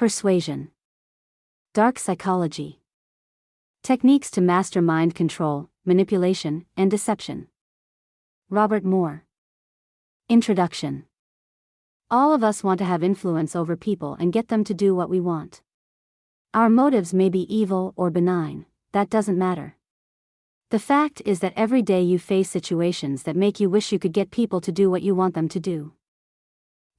Persuasion. Dark psychology. Techniques to master mind control, manipulation, and deception. Robert Moore. Introduction. All of us want to have influence over people and get them to do what we want. Our motives may be evil or benign, that doesn't matter. The fact is that every day you face situations that make you wish you could get people to do what you want them to do.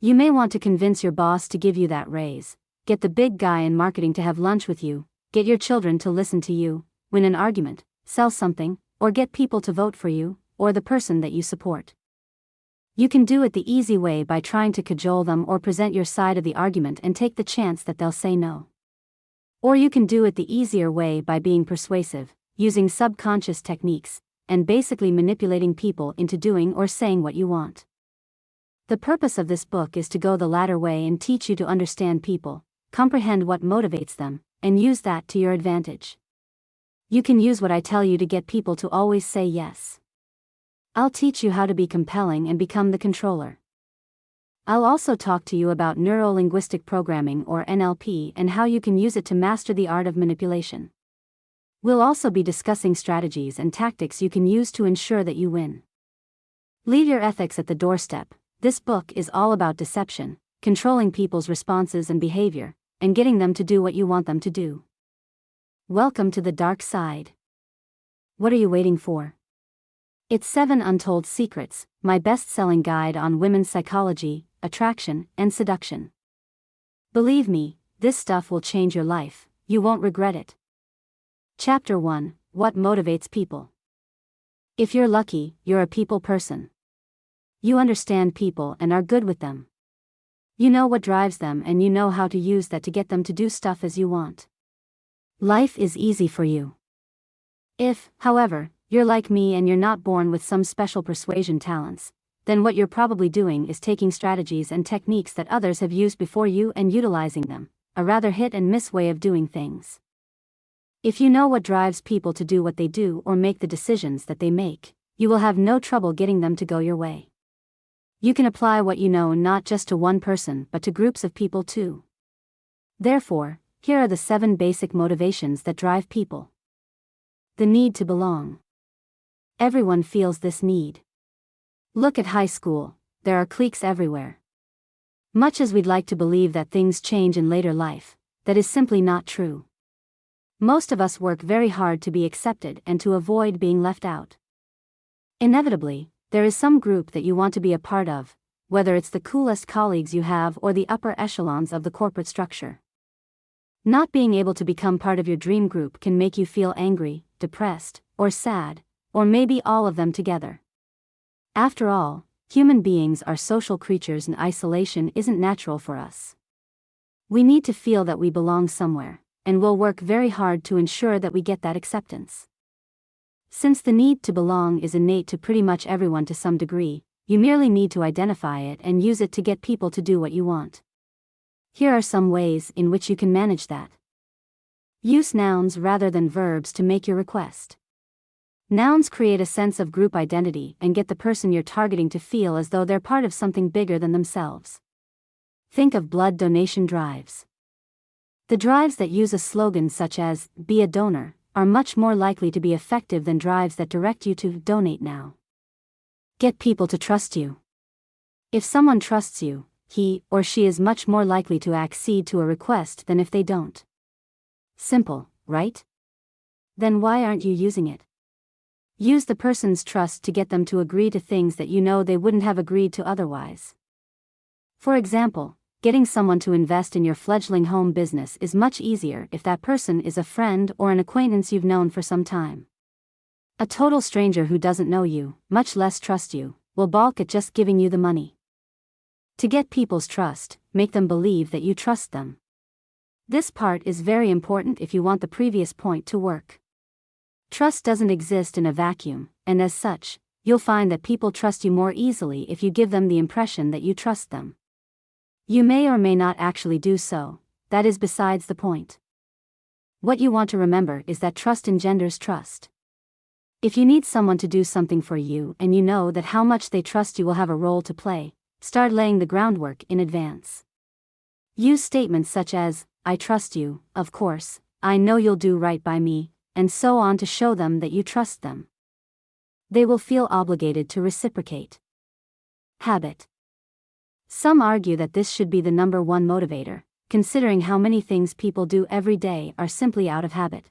You may want to convince your boss to give you that raise, get the big guy in marketing to have lunch with you, get your children to listen to you, win an argument, sell something, or get people to vote for you, or the person that you support. You can do it the easy way by trying to cajole them or present your side of the argument and take the chance that they'll say no. Or you can do it the easier way by being persuasive, using subconscious techniques, and basically manipulating people into doing or saying what you want. The purpose of this book is to go the latter way and teach you to understand people, comprehend what motivates them, and use that to your advantage. You can use what I tell you to get people to always say yes. I'll teach you how to be compelling and become the controller. I'll also talk to you about neuro-linguistic programming or NLP and how you can use it to master the art of manipulation. We'll also be discussing strategies and tactics you can use to ensure that you win. Leave your ethics at the doorstep. This book is all about deception, controlling people's responses and behavior, and getting them to do what you want them to do. Welcome to the dark side. What are you waiting for? It's 7 Untold Secrets, my best-selling guide on women's psychology, attraction, and seduction. Believe me, this stuff will change your life, you won't regret it. Chapter 1, What Motivates People. If you're lucky, you're a people person. You understand people and are good with them. You know what drives them and you know how to use that to get them to do stuff as you want. Life is easy for you. If, however, you're like me and you're not born with some special persuasion talents, then what you're probably doing is taking strategies and techniques that others have used before you and utilizing them, a rather hit-and-miss way of doing things. If you know what drives people to do what they do or make the decisions that they make, you will have no trouble getting them to go your way. You can apply what you know not just to one person but to groups of people too. Therefore, here are the 7 basic motivations that drive people. The need to belong. Everyone feels this need. Look at high school, there are cliques everywhere. Much as we'd like to believe that things change in later life, that is simply not true. Most of us work very hard to be accepted and to avoid being left out. Inevitably, there is some group that you want to be a part of, whether it's the coolest colleagues you have or the upper echelons of the corporate structure. Not being able to become part of your dream group can make you feel angry, depressed, or sad, or maybe all of them together. After all, human beings are social creatures and isolation isn't natural for us. We need to feel that we belong somewhere, and we'll work very hard to ensure that we get that acceptance. Since the need to belong is innate to pretty much everyone to some degree, you merely need to identify it and use it to get people to do what you want. Here are some ways in which you can manage that. Use nouns rather than verbs to make your request. Nouns create a sense of group identity and get the person you're targeting to feel as though they're part of something bigger than themselves. Think of blood donation drives. The drives that use a slogan such as, "Be a donor," are much more likely to be effective than drives that direct you to donate now. Get people to trust you. If someone trusts you, he or she is much more likely to accede to a request than if they don't. Simple, right? Then why aren't you using it? Use the person's trust to get them to agree to things that you know they wouldn't have agreed to otherwise. For example, getting someone to invest in your fledgling home business is much easier if that person is a friend or an acquaintance you've known for some time. A total stranger who doesn't know you, much less trust you, will balk at just giving you the money. To get people's trust, make them believe that you trust them. This part is very important if you want the previous point to work. Trust doesn't exist in a vacuum, and as such, you'll find that people trust you more easily if you give them the impression that you trust them. You may or may not actually do so, that is besides the point. What you want to remember is that trust engenders trust. If you need someone to do something for you and you know that how much they trust you will have a role to play, start laying the groundwork in advance. Use statements such as, I trust you, of course, I know you'll do right by me, and so on to show them that you trust them. They will feel obligated to reciprocate. Habit. Some argue that this should be the number one motivator, considering how many things people do every day are simply out of habit.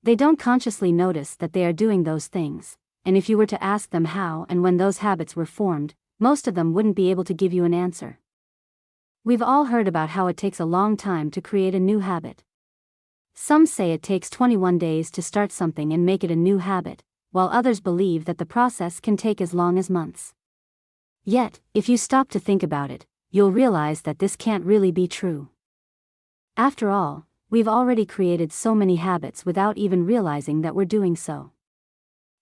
They don't consciously notice that they are doing those things, and if you were to ask them how and when those habits were formed, most of them wouldn't be able to give you an answer. We've all heard about how it takes a long time to create a new habit. Some say it takes 21 days to start something and make it a new habit, while others believe that the process can take as long as months. Yet, if you stop to think about it, you'll realize that this can't really be true. After all, we've already created so many habits without even realizing that we're doing so.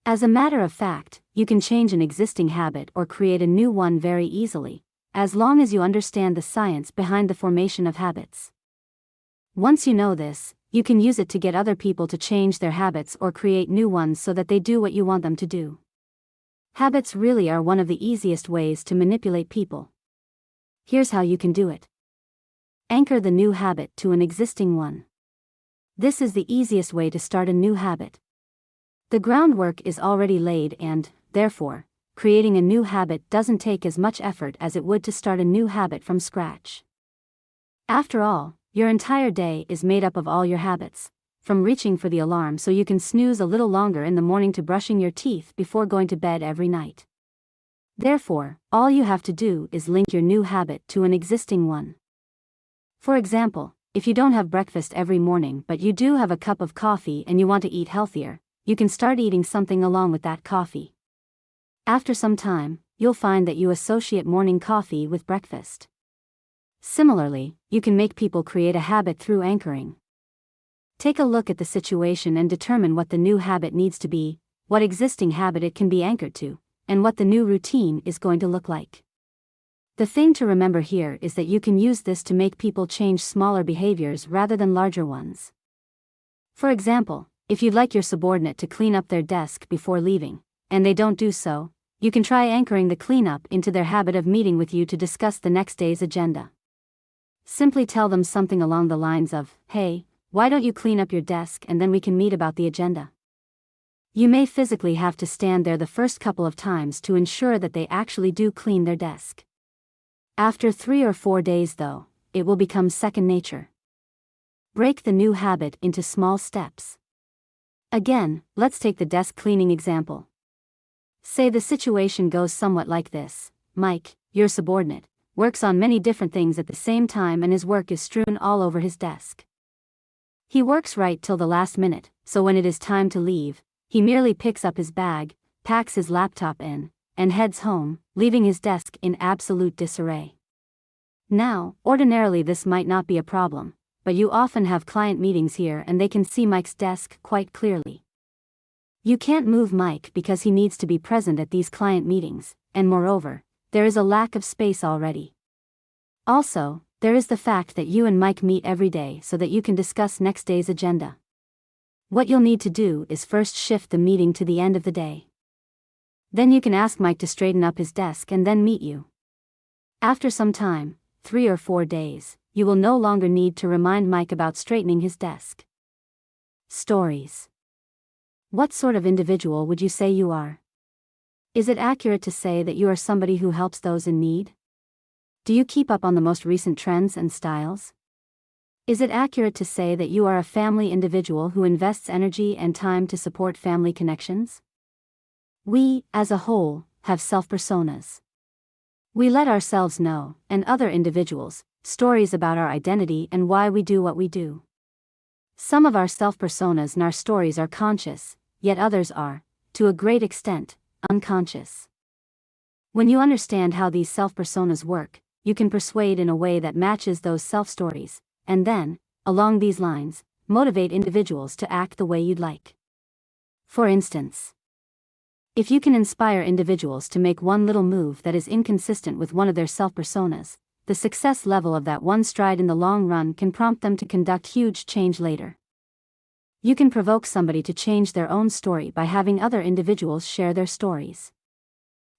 As a matter of fact, you can change an existing habit or create a new one very easily, as long as you understand the science behind the formation of habits. Once you know this, you can use it to get other people to change their habits or create new ones so that they do what you want them to do. Habits really are one of the easiest ways to manipulate people. Here's how you can do it. Anchor the new habit to an existing one. This is the easiest way to start a new habit. The groundwork is already laid and, therefore, creating a new habit doesn't take as much effort as it would to start a new habit from scratch. After all, your entire day is made up of all your habits, from reaching for the alarm so you can snooze a little longer in the morning to brushing your teeth before going to bed every night. Therefore, all you have to do is link your new habit to an existing one. For example, if you don't have breakfast every morning but you do have a cup of coffee and you want to eat healthier, you can start eating something along with that coffee. After some time, you'll find that you associate morning coffee with breakfast. Similarly, you can make people create a habit through anchoring. Take a look at the situation and determine what the new habit needs to be, what existing habit it can be anchored to, and what the new routine is going to look like. The thing to remember here is that you can use this to make people change smaller behaviors rather than larger ones. For example, if you'd like your subordinate to clean up their desk before leaving, and they don't do so, you can try anchoring the cleanup into their habit of meeting with you to discuss the next day's agenda. Simply tell them something along the lines of, "Hey, why don't you clean up your desk and then we can meet about the agenda?" You may physically have to stand there the first couple of times to ensure that they actually do clean their desk. After 3 or 4 days though, it will become second nature. Break the new habit into small steps. Again, let's take the desk cleaning example. Say the situation goes somewhat like this. Mike, your subordinate, works on many different things at the same time and his work is strewn all over his desk. He works right till the last minute, so when it is time to leave, he merely picks up his bag, packs his laptop in, and heads home, leaving his desk in absolute disarray. Now, ordinarily this might not be a problem, but you often have client meetings here and they can see Mike's desk quite clearly. You can't move Mike because he needs to be present at these client meetings, and moreover, there is a lack of space already. Also, there is the fact that you and Mike meet every day so that you can discuss next day's agenda. What you'll need to do is first shift the meeting to the end of the day. Then you can ask Mike to straighten up his desk and then meet you. After some time, 3 or 4 days, you will no longer need to remind Mike about straightening his desk. Stories. What sort of individual would you say you are? Is it accurate to say that you are somebody who helps those in need? Do you keep up on the most recent trends and styles? Is it accurate to say that you are a family individual who invests energy and time to support family connections? We, as a whole, have self-personas. We let ourselves know, and other individuals, stories about our identity and why we do what we do. Some of our self-personas and our stories are conscious, yet others are, to a great extent, unconscious. When you understand how these self-personas work, you can persuade in a way that matches those self-stories, and then, along these lines, motivate individuals to act the way you'd like. For instance, if you can inspire individuals to make one little move that is inconsistent with one of their self-personas, the success level of that one stride in the long run can prompt them to conduct huge change later. You can provoke somebody to change their own story by having other individuals share their stories.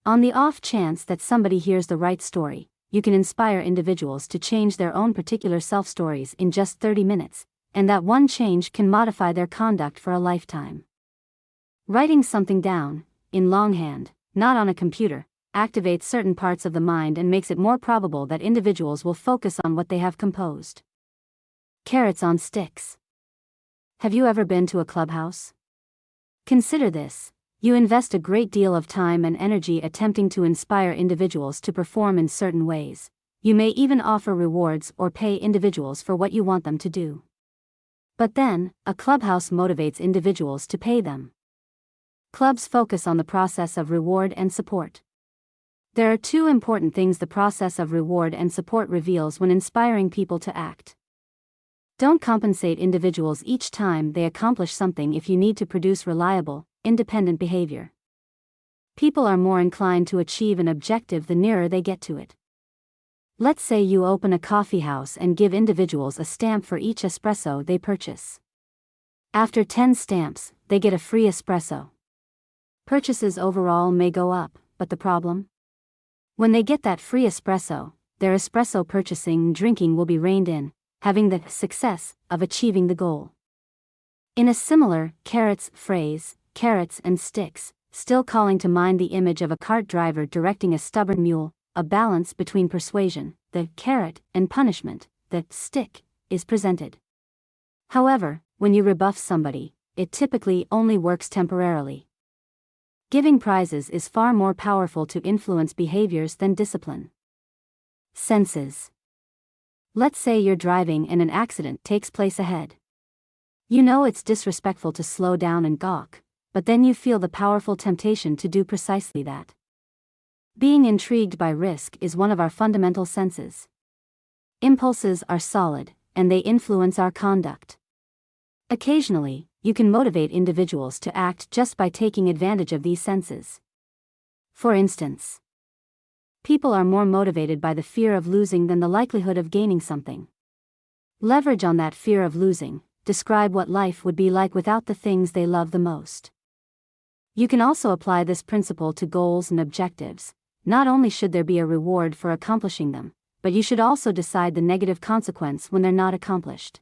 On the off chance that somebody hears the right story, you can inspire individuals to change their own particular self-stories in just 30 minutes, and that one change can modify their conduct for a lifetime. Writing something down, in longhand, not on a computer, activates certain parts of the mind and makes it more probable that individuals will focus on what they have composed. Carrots on sticks. Have you ever been to a clubhouse? Consider this. You invest a great deal of time and energy attempting to inspire individuals to perform in certain ways. You may even offer rewards or pay individuals for what you want them to do. But then, a clubhouse motivates individuals to pay them. Clubs focus on the process of reward and support. There are two important things the process of reward and support reveals when inspiring people to act. Don't compensate individuals each time they accomplish something if you need to produce reliable, independent behavior. People are more inclined to achieve an objective the nearer they get to it. Let's say you open a coffee house and give individuals a stamp for each espresso they purchase. After 10 stamps, they get a free espresso. Purchases overall may go up, but the problem? When they get that free espresso, their espresso purchasing and drinking will be reined in, having the success of achieving the goal. In a similar carrots phrase, carrots and sticks, still calling to mind the image of a cart driver directing a stubborn mule, a balance between persuasion, the carrot, and punishment, the stick, is presented. However, when you rebuff somebody, it typically only works temporarily. Giving prizes is far more powerful to influence behaviors than discipline. Senses. Let's say you're driving and an accident takes place ahead. You know it's disrespectful to slow down and gawk, but then you feel the powerful temptation to do precisely that. Being intrigued by risk is one of our fundamental senses. Impulses are solid, and they influence our conduct. Occasionally, you can motivate individuals to act just by taking advantage of these senses. For instance, people are more motivated by the fear of losing than the likelihood of gaining something. Leverage on that fear of losing. Describe what life would be like without the things they love the most. You can also apply this principle to goals and objectives. Not only should there be a reward for accomplishing them, but you should also decide the negative consequence when they're not accomplished.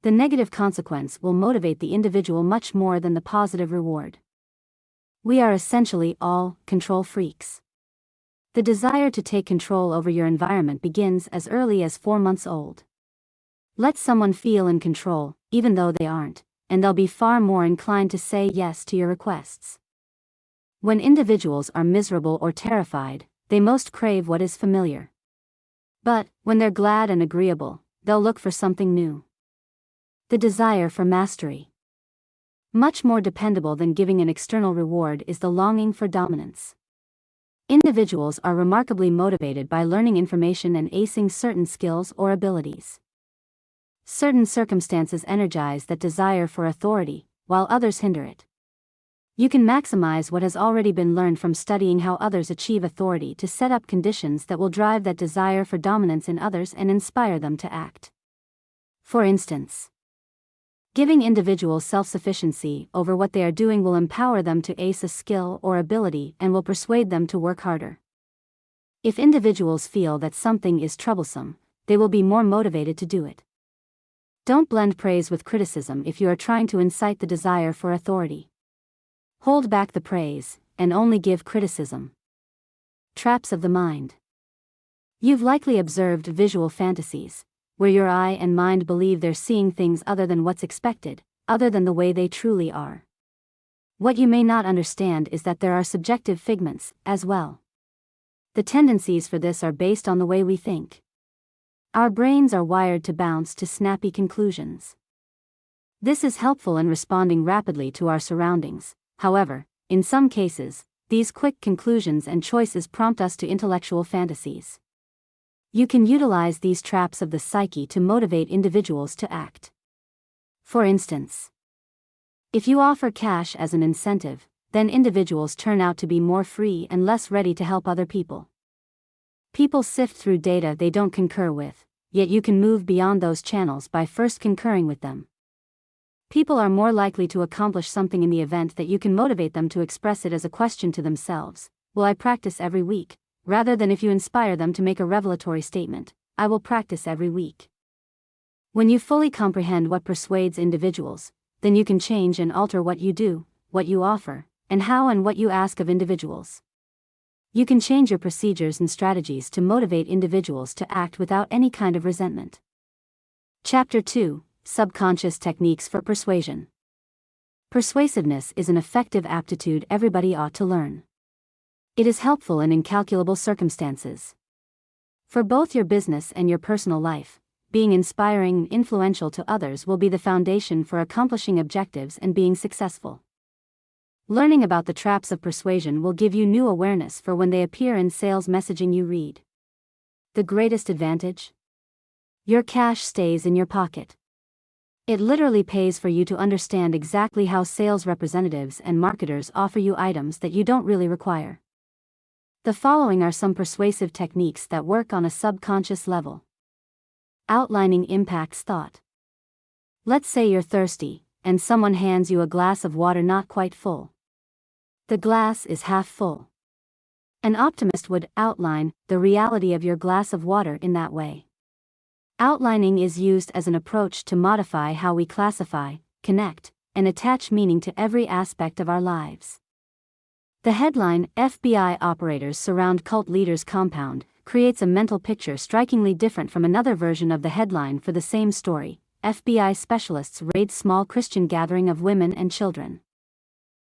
The negative consequence will motivate the individual much more than the positive reward. We are essentially all control freaks. The desire to take control over your environment begins as early as 4 months old. Let someone feel in control, even though they aren't, and they'll be far more inclined to say yes to your requests. When individuals are miserable or terrified, they most crave what is familiar. But, when they're glad and agreeable, they'll look for something new. The desire for mastery. Much more dependable than giving an external reward is the longing for dominance. Individuals are remarkably motivated by learning information and acing certain skills or abilities. Certain circumstances energize that desire for authority, while others hinder it. You can maximize what has already been learned from studying how others achieve authority to set up conditions that will drive that desire for dominance in others and inspire them to act. For instance, giving individuals self-sufficiency over what they are doing will empower them to ace a skill or ability and will persuade them to work harder. If individuals feel that something is troublesome, they will be more motivated to do it. Don't blend praise with criticism if you are trying to incite the desire for authority. Hold back the praise, and only give criticism. Traps of the mind. You've likely observed visual fantasies, where your eye and mind believe they're seeing things other than what's expected, other than the way they truly are. What you may not understand is that there are subjective figments, as well. The tendencies for this are based on the way we think. Our brains are wired to bounce to snappy conclusions. This is helpful in responding rapidly to our surroundings. However, in some cases, these quick conclusions and choices prompt us to intellectual fantasies. You can utilize these traps of the psyche to motivate individuals to act. For instance, if you offer cash as an incentive, then individuals turn out to be more free and less ready to help other people. People sift through data they don't concur with, yet you can move beyond those channels by first concurring with them. People are more likely to accomplish something in the event that you can motivate them to express it as a question to themselves. Will I practice every week? rather than if you inspire them to make a revelatory statement, "I will practice every week." When you fully comprehend what persuades individuals, then you can change and alter what you do, what you offer, and how and what you ask of individuals. You can change your procedures and strategies to motivate individuals to act without any kind of resentment. Chapter 2: Subconscious Techniques for Persuasion. Persuasiveness is an effective aptitude everybody ought to learn. It is helpful in incalculable circumstances. For both your business and your personal life, being inspiring and influential to others will be the foundation for accomplishing objectives and being successful. Learning about the traps of persuasion will give you new awareness for when they appear in sales messaging you read. The greatest advantage? Your cash stays in your pocket. It literally pays for you to understand exactly how sales representatives and marketers offer you items that you don't really require. The following are some persuasive techniques that work on a subconscious level. Outlining impacts thought. Let's say you're thirsty, and someone hands you a glass of water not quite full. The glass is half full. An optimist would outline the reality of your glass of water in that way. Outlining is used as an approach to modify how we classify, connect, and attach meaning to every aspect of our lives. The headline, "FBI Operators Surround Cult Leaders Compound," creates a mental picture strikingly different from another version of the headline for the same story, "FBI Specialists Raid Small Christian Gathering of Women and Children."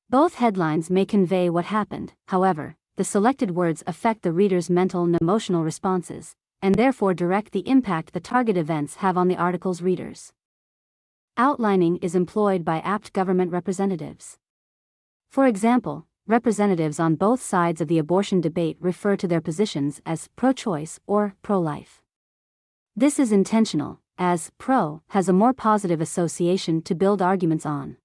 Both headlines may convey what happened, however, the selected words affect the reader's mental and emotional responses, and therefore direct the impact the target events have on the article's readers. Outlining is employed by apt government representatives. For example, representatives on both sides of the abortion debate refer to their positions as pro-choice or pro-life. This is intentional, as pro has a more positive association to build arguments on.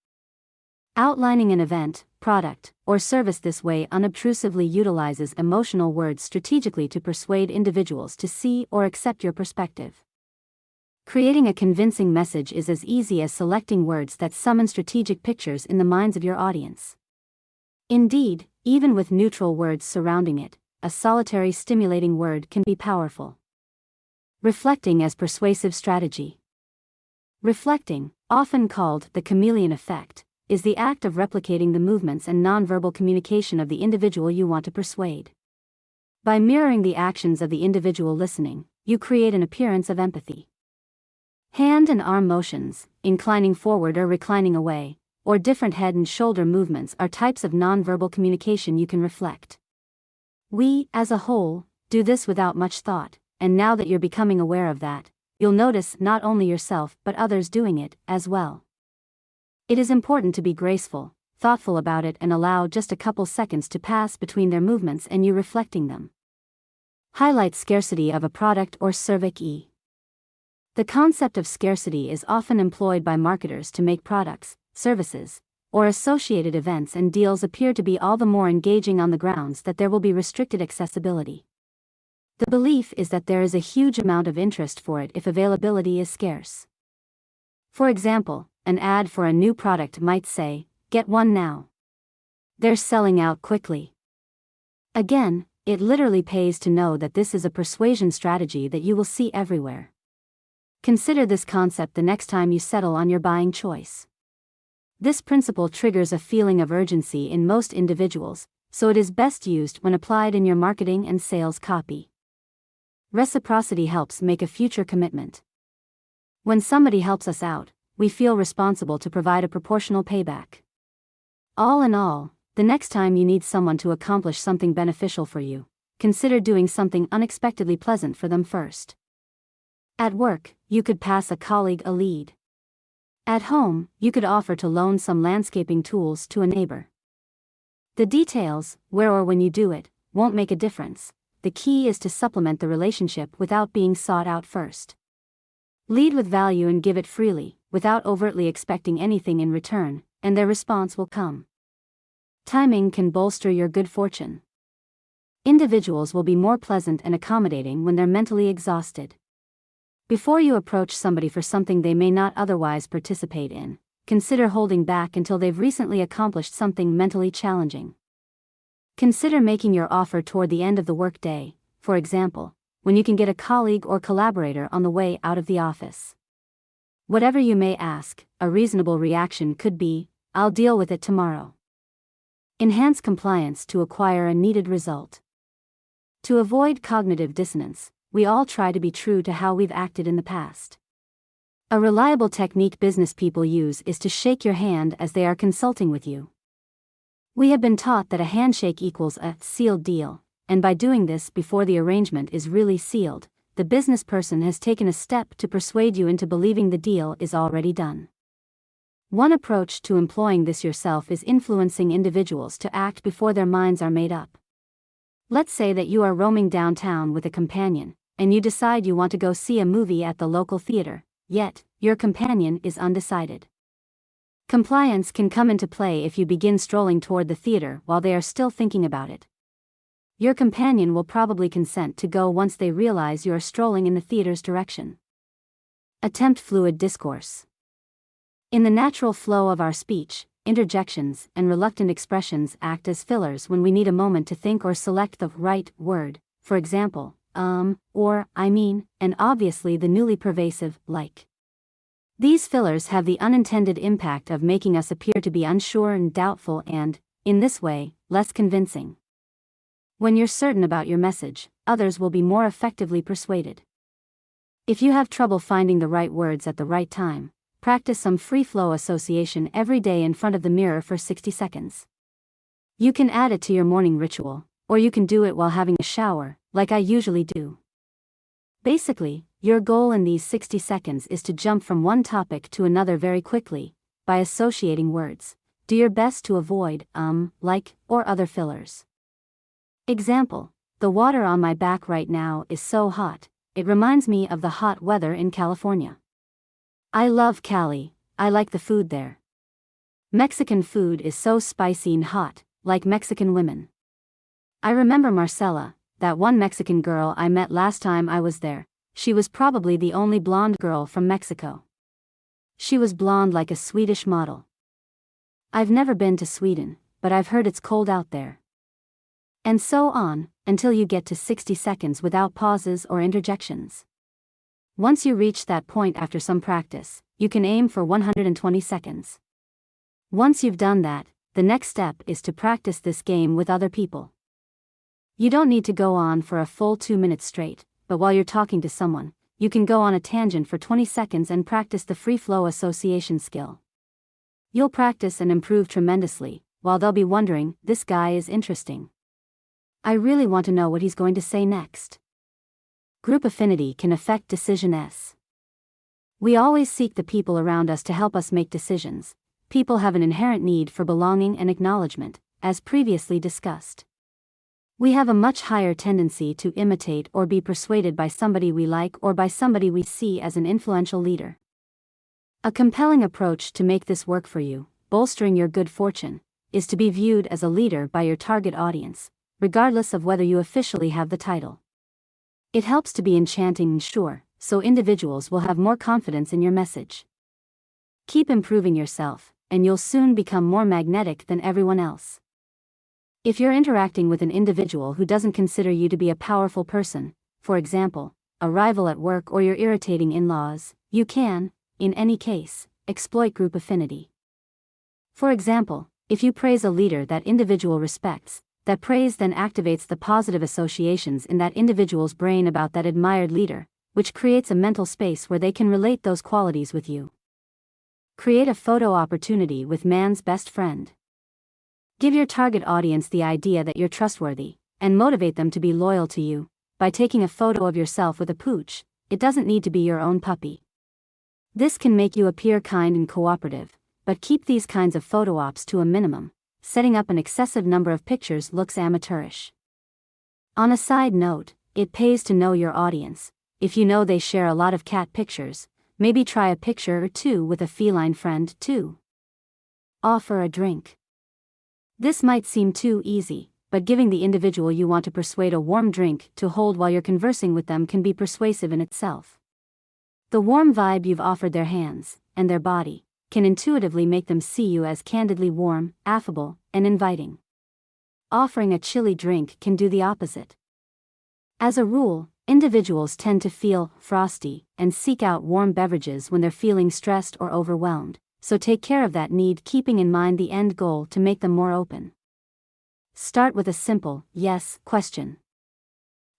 Outlining an event, product, or service this way unobtrusively utilizes emotional words strategically to persuade individuals to see or accept your perspective. Creating a convincing message is as easy as selecting words that summon strategic pictures in the minds of your audience. Indeed, even with neutral words surrounding it, a solitary stimulating word can be powerful. Reflecting as persuasive strategy. Reflecting, often called the chameleon effect, is the act of replicating the movements and nonverbal communication of the individual you want to persuade. By mirroring the actions of the individual listening, you create an appearance of empathy. Hand and arm motions, inclining forward or reclining away, or different head and shoulder movements are types of nonverbal communication you can reflect. We, as a whole, do this without much thought, and now that you're becoming aware of that, you'll notice not only yourself but others doing it, as well. It is important to be graceful, thoughtful about it and allow just a couple seconds to pass between their movements and you reflecting them. Highlight scarcity of a product or service. The concept of scarcity is often employed by marketers to make products, services, or associated events and deals appear to be all the more engaging on the grounds that there will be restricted accessibility. The belief is that there is a huge amount of interest for it if availability is scarce. For example, an ad for a new product might say, "Get one now. They're selling out quickly." Again, it literally pays to know that this is a persuasion strategy that you will see everywhere. Consider this concept the next time you settle on your buying choice. This principle triggers a feeling of urgency in most individuals, so it is best used when applied in your marketing and sales copy. Reciprocity helps make a future commitment. When somebody helps us out, we feel responsible to provide a proportional payback. All in all, the next time you need someone to accomplish something beneficial for you, consider doing something unexpectedly pleasant for them first. At work, you could pass a colleague a lead. At home, you could offer to loan some landscaping tools to a neighbor. The details, where or when you do it, won't make a difference. The key is to supplement the relationship without being sought out first. Lead with value and give it freely, without overtly expecting anything in return, and their response will come. Timing can bolster your good fortune. Individuals will be more pleasant and accommodating when they're mentally exhausted. Before you approach somebody for something they may not otherwise participate in, consider holding back until they've recently accomplished something mentally challenging. Consider making your offer toward the end of the workday, for example, when you can get a colleague or collaborator on the way out of the office. Whatever you may ask, a reasonable reaction could be, "I'll deal with it tomorrow." Enhance compliance to acquire a needed result. To avoid cognitive dissonance, we all try to be true to how we've acted in the past. A reliable technique business people use is to shake your hand as they are consulting with you. We have been taught that a handshake equals a sealed deal, and by doing this before the arrangement is really sealed, the business person has taken a step to persuade you into believing the deal is already done. One approach to employing this yourself is influencing individuals to act before their minds are made up. Let's say that you are roaming downtown with a companion, and you decide you want to go see a movie at the local theater, yet, your companion is undecided. Compliance can come into play if you begin strolling toward the theater while they are still thinking about it. Your companion will probably consent to go once they realize you are strolling in the theater's direction. Attempt fluid discourse. In the natural flow of our speech, interjections and reluctant expressions act as fillers when we need a moment to think or select the right word, for example, or, I mean, and obviously the newly pervasive, like. These fillers have the unintended impact of making us appear to be unsure and doubtful and, in this way, less convincing. When you're certain about your message, others will be more effectively persuaded. If you have trouble finding the right words at the right time, practice some free-flow association every day in front of the mirror for 60 seconds. You can add it to your morning ritual, or you can do it while having a shower, like I usually do. Basically, your goal in these 60 seconds is to jump from one topic to another very quickly, by associating words. Do your best to avoid, like, or other fillers. Example: the water on my back right now is so hot, it reminds me of the hot weather in California. I love Cali, I like the food there. Mexican food is so spicy and hot, like Mexican women. I remember Marcela, that one Mexican girl I met last time I was there. She was probably the only blonde girl from Mexico. She was blonde like a Swedish model. I've never been to Sweden, but I've heard it's cold out there. And so on, until you get to 60 seconds without pauses or interjections. Once you reach that point after some practice, you can aim for 120 seconds. Once you've done that, the next step is to practice this game with other people. You don't need to go on for a full 2 minutes straight, but while you're talking to someone, you can go on a tangent for 20 seconds and practice the free-flow association skill. You'll practice and improve tremendously, while they'll be wondering, this guy is interesting. I really want to know what he's going to say next. Group affinity can affect decisions. We always seek the people around us to help us make decisions. People have an inherent need for belonging and acknowledgement, as previously discussed. We have a much higher tendency to imitate or be persuaded by somebody we like or by somebody we see as an influential leader. A compelling approach to make this work for you, bolstering your good fortune, is to be viewed as a leader by your target audience, regardless of whether you officially have the title. It helps to be enchanting and sure, so individuals will have more confidence in your message. Keep improving yourself, and you'll soon become more magnetic than everyone else. If you're interacting with an individual who doesn't consider you to be a powerful person, for example, a rival at work or your irritating in-laws, you can, in any case, exploit group affinity. For example, if you praise a leader that individual respects, that praise then activates the positive associations in that individual's brain about that admired leader, which creates a mental space where they can relate those qualities with you. Create a photo opportunity with man's best friend. Give your target audience the idea that you're trustworthy, and motivate them to be loyal to you, by taking a photo of yourself with a pooch. It doesn't need to be your own puppy. This can make you appear kind and cooperative, but keep these kinds of photo ops to a minimum. Setting up an excessive number of pictures looks amateurish. On a side note, it pays to know your audience. If you know they share a lot of cat pictures, maybe try a picture or two with a feline friend too. Offer a drink. This might seem too easy, but giving the individual you want to persuade a warm drink to hold while you're conversing with them can be persuasive in itself. The warm vibe you've offered their hands, and their body, can intuitively make them see you as candidly warm, affable, and inviting. offering a chilly drink can do the opposite. As a rule, individuals tend to feel frosty and seek out warm beverages when they're feeling stressed or overwhelmed, so take care of that need, keeping in mind the end goal to make them more open. Start with a simple yes question.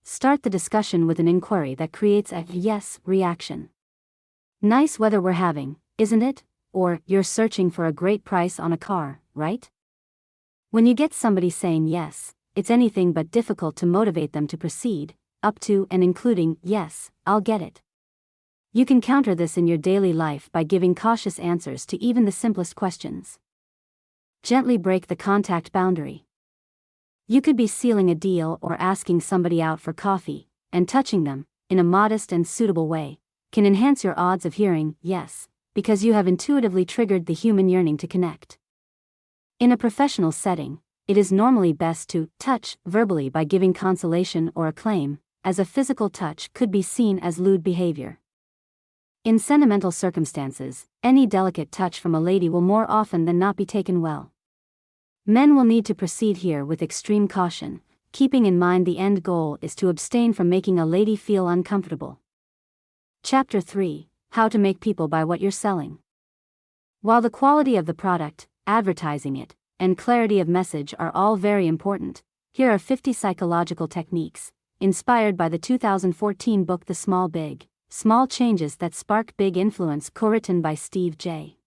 Start the discussion with an inquiry that creates a yes reaction. Nice weather we're having, isn't it? Or, you're searching for a great price on a car, right? When you get somebody saying yes, it's anything but difficult to motivate them to proceed, up to and including, yes, I'll get it. You can counter this in your daily life by giving cautious answers to even the simplest questions. Gently break the contact boundary. You could be sealing a deal or asking somebody out for coffee, and touching them, in a modest and suitable way, can enhance your odds of hearing yes, because you have intuitively triggered the human yearning to connect. In a professional setting, it is normally best to touch verbally by giving consolation or acclaim, as a physical touch could be seen as lewd behavior. In sentimental circumstances, any delicate touch from a lady will more often than not be taken well. Men will need to proceed here with extreme caution, keeping in mind the end goal is to abstain from making a lady feel uncomfortable. Chapter 3: How to make people buy what you're selling. While the quality of the product, advertising it, and clarity of message are all very important, here are 50 psychological techniques, inspired by the 2014 book The Small Big, Small Changes That Spark Big Influence, co-written by Steve J.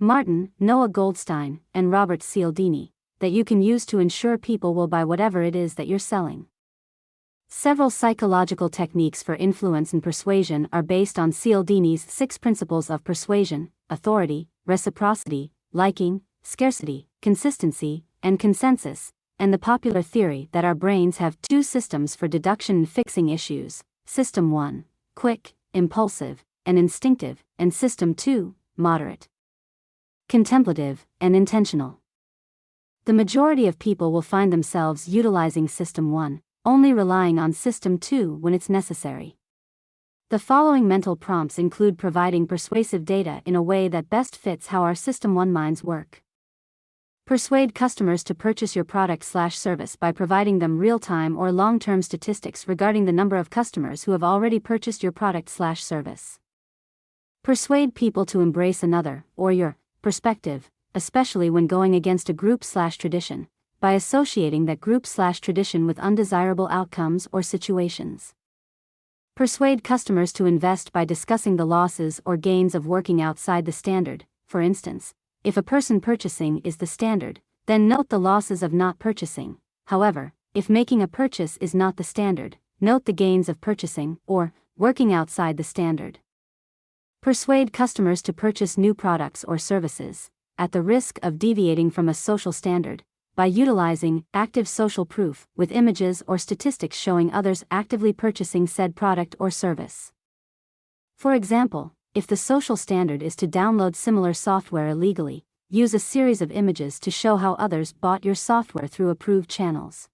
Martin, Noah Goldstein, and Robert Cialdini, that you can use to ensure people will buy whatever it is that you're selling. Several psychological techniques for influence and persuasion are based on Cialdini's 6 principles of persuasion: authority, reciprocity, liking, scarcity, consistency, and consensus, and the popular theory that our brains have 2 systems for deduction and fixing issues: System 1, quick, impulsive, and instinctive, and System 2, moderate, contemplative, and intentional. The majority of people will find themselves utilizing System 1, only relying on System 2 when it's necessary. The following mental prompts include providing persuasive data in a way that best fits how our System 1 minds work. Persuade customers to purchase your product/service by providing them real-time or long-term statistics regarding the number of customers who have already purchased your product/service. Persuade people to embrace another, or your, perspective, especially when going against a group/tradition, by associating that group/tradition with undesirable outcomes or situations. Persuade customers to invest by discussing the losses or gains of working outside the standard. For instance, if a person purchasing is the standard, then note the losses of not purchasing. However, if making a purchase is not the standard, note the gains of purchasing, or working outside the standard. Persuade customers to purchase new products or services, at the risk of deviating from a social standard, by utilizing active social proof with images or statistics showing others actively purchasing said product or service. For example, if the social standard is to download similar software illegally, use a series of images to show how others bought your software through approved channels.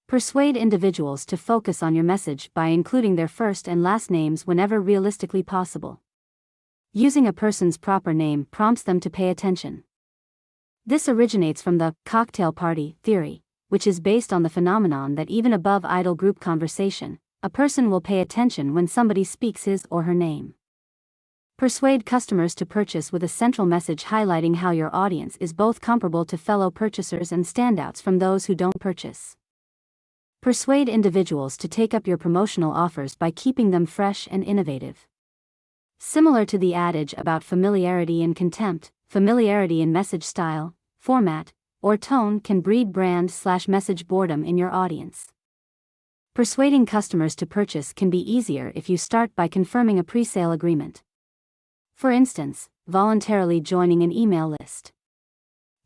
Persuade individuals to focus on your message by including their first and last names whenever realistically possible. Using a person's proper name prompts them to pay attention. This originates from the cocktail party theory, which is based on the phenomenon that even above idle group conversation, a person will pay attention when somebody speaks his or her name. Persuade customers to purchase with a central message highlighting how your audience is both comparable to fellow purchasers and standouts from those who don't purchase. Persuade individuals to take up your promotional offers by keeping them fresh and innovative. Similar to the adage about familiarity and contempt, familiarity in message style, format, or tone can breed brand/message boredom in your audience. Persuading customers to purchase can be easier if you start by confirming a pre-sale agreement. For instance, voluntarily joining an email list.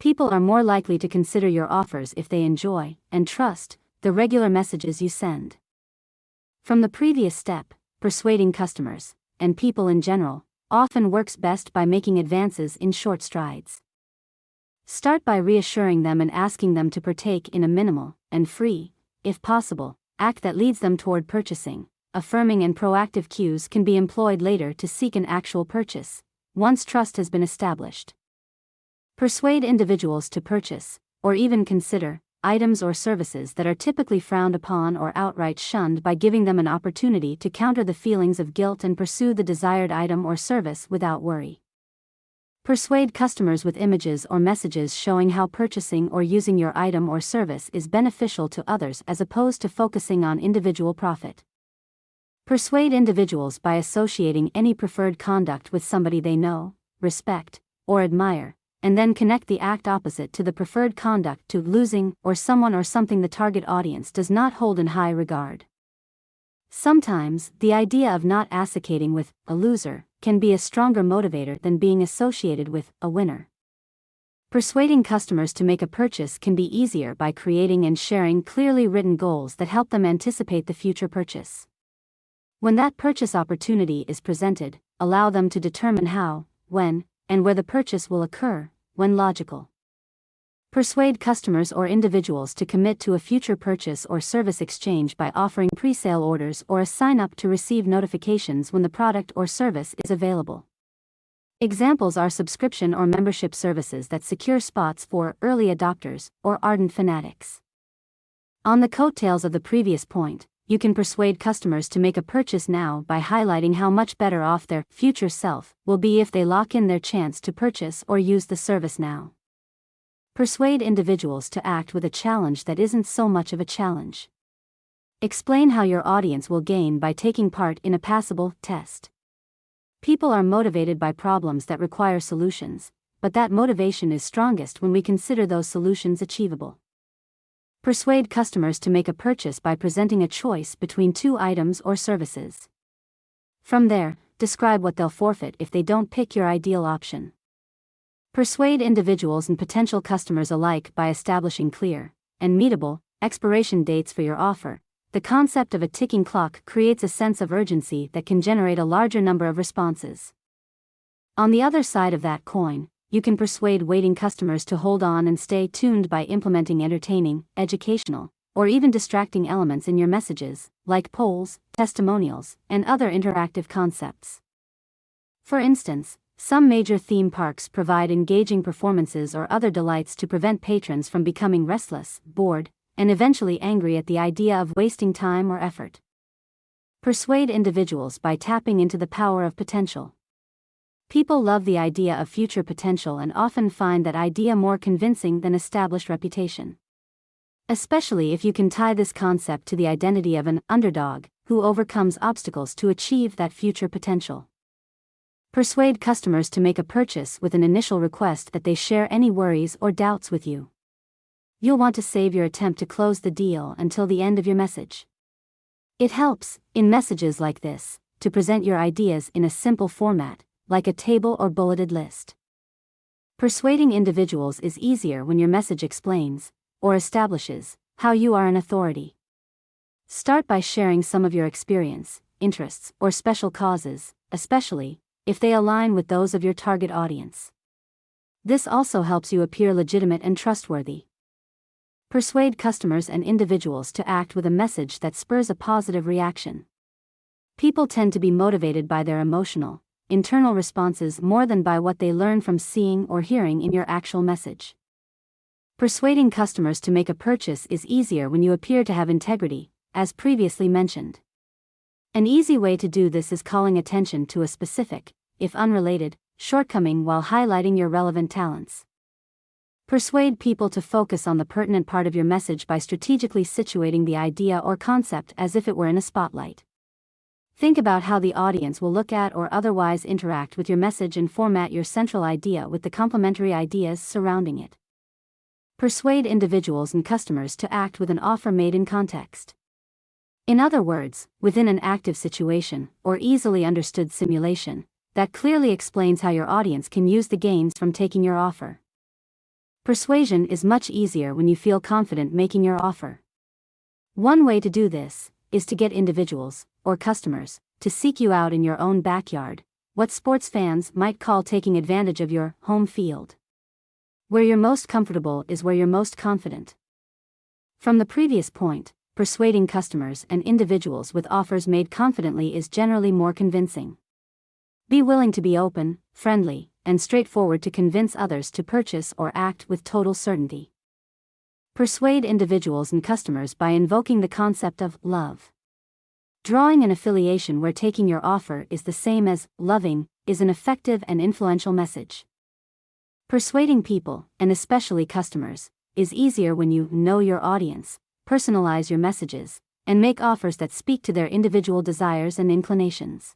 People are more likely to consider your offers if they enjoy and trust the regular messages you send. From the previous step, persuading customers, and people in general, often works best by making advances in short strides. Start by reassuring them and asking them to partake in a minimal, and free, if possible, act that leads them toward purchasing. Affirming and proactive cues can be employed later to seek an actual purchase, once trust has been established. Persuade individuals to purchase, or even consider, items or services that are typically frowned upon or outright shunned by giving them an opportunity to counter the feelings of guilt and pursue the desired item or service without worry. Persuade customers with images or messages showing how purchasing or using your item or service is beneficial to others as opposed to focusing on individual profit. Persuade individuals by associating any preferred conduct with somebody they know, respect, or admire, and then connect the act opposite to the preferred conduct to losing or someone or something the target audience does not hold in high regard. Sometimes, the idea of not associating with a loser can be a stronger motivator than being associated with a winner. Persuading customers to make a purchase can be easier by creating and sharing clearly written goals that help them anticipate the future purchase. When that purchase opportunity is presented, allow them to determine how, when, and where the purchase will occur, when logical. Persuade customers or individuals to commit to a future purchase or service exchange by offering pre-sale orders or a sign-up to receive notifications when the product or service is available. Examples are subscription or membership services that secure spots for early adopters or ardent fanatics. On the coattails of the previous point, you can persuade customers to make a purchase now by highlighting how much better off their future self will be if they lock in their chance to purchase or use the service now. Persuade individuals to act with a challenge that isn't so much of a challenge. Explain how your audience will gain by taking part in a passable test. People are motivated by problems that require solutions, but that motivation is strongest when we consider those solutions achievable. Persuade customers to make a purchase by presenting a choice between two items or services. From there, describe what they'll forfeit if they don't pick your ideal option. Persuade individuals and potential customers alike by establishing clear and meetable expiration dates for your offer. The concept of a ticking clock creates a sense of urgency that can generate a larger number of responses. On the other side of that coin, you can persuade waiting customers to hold on and stay tuned by implementing entertaining, educational, or even distracting elements in your messages, like polls, testimonials, and other interactive concepts. For instance, some major theme parks provide engaging performances or other delights to prevent patrons from becoming restless, bored, and eventually angry at the idea of wasting time or effort. Persuade individuals by tapping into the power of potential. People love the idea of future potential and often find that idea more convincing than established reputation. Especially if you can tie this concept to the identity of an underdog who overcomes obstacles to achieve that future potential. Persuade customers to make a purchase with an initial request that they share any worries or doubts with you. You'll want to save your attempt to close the deal until the end of your message. It helps, in messages like this, to present your ideas in a simple format, like a table or bulleted list. Persuading individuals is easier when your message explains, or establishes, how you are an authority. Start by sharing some of your experience, interests, or special causes, especially if they align with those of your target audience. This also helps you appear legitimate and trustworthy. Persuade customers and individuals to act with a message that spurs a positive reaction. People tend to be motivated by their emotional, internal responses more than by what they learn from seeing or hearing in your actual message. Persuading customers to make a purchase is easier when you appear to have integrity, as previously mentioned. An easy way to do this is calling attention to a specific, if unrelated, shortcoming while highlighting your relevant talents. Persuade people to focus on the pertinent part of your message by strategically situating the idea or concept as if it were in a spotlight. Think about how the audience will look at or otherwise interact with your message and format your central idea with the complementary ideas surrounding it. Persuade individuals and customers to act with an offer made in context. In other words, within an active situation or easily understood simulation, that clearly explains how your audience can use the gains from taking your offer. Persuasion is much easier when you feel confident making your offer. One way to do this is to get individuals, or customers, to seek you out in your own backyard, what sports fans might call taking advantage of your home field. Where you're most comfortable is where you're most confident. From the previous point, persuading customers and individuals with offers made confidently is generally more convincing. Be willing to be open, friendly, and straightforward to convince others to purchase or act with total certainty. Persuade individuals and customers by invoking the concept of love. Drawing an affiliation where taking your offer is the same as loving is an effective and influential message. Persuading people, and especially customers, is easier when you know your audience, personalize your messages, and make offers that speak to their individual desires and inclinations.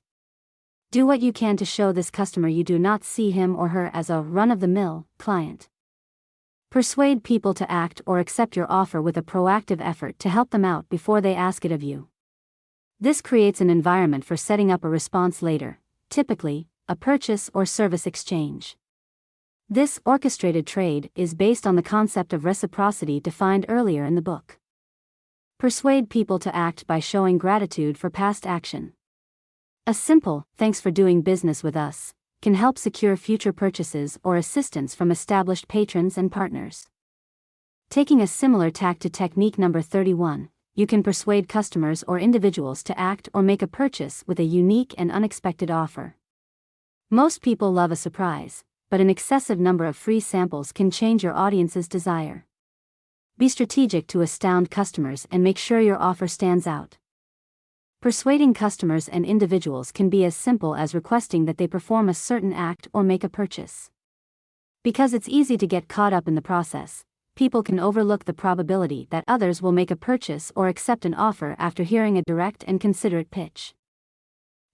Do what you can to show this customer you do not see him or her as a run-of-the-mill client. Persuade people to act or accept your offer with a proactive effort to help them out before they ask it of you. This creates an environment for setting up a response later, typically, a purchase or service exchange. This orchestrated trade is based on the concept of reciprocity defined earlier in the book. Persuade people to act by showing gratitude for past action. A simple, "Thanks for doing business with us," can help secure future purchases or assistance from established patrons and partners. Taking a similar tack to technique number 31, you can persuade customers or individuals to act or make a purchase with a unique and unexpected offer. Most people love a surprise, but an excessive number of free samples can change your audience's desire. Be strategic to astound customers and make sure your offer stands out. Persuading customers and individuals can be as simple as requesting that they perform a certain act or make a purchase. Because it's easy to get caught up in the process, people can overlook the probability that others will make a purchase or accept an offer after hearing a direct and considerate pitch.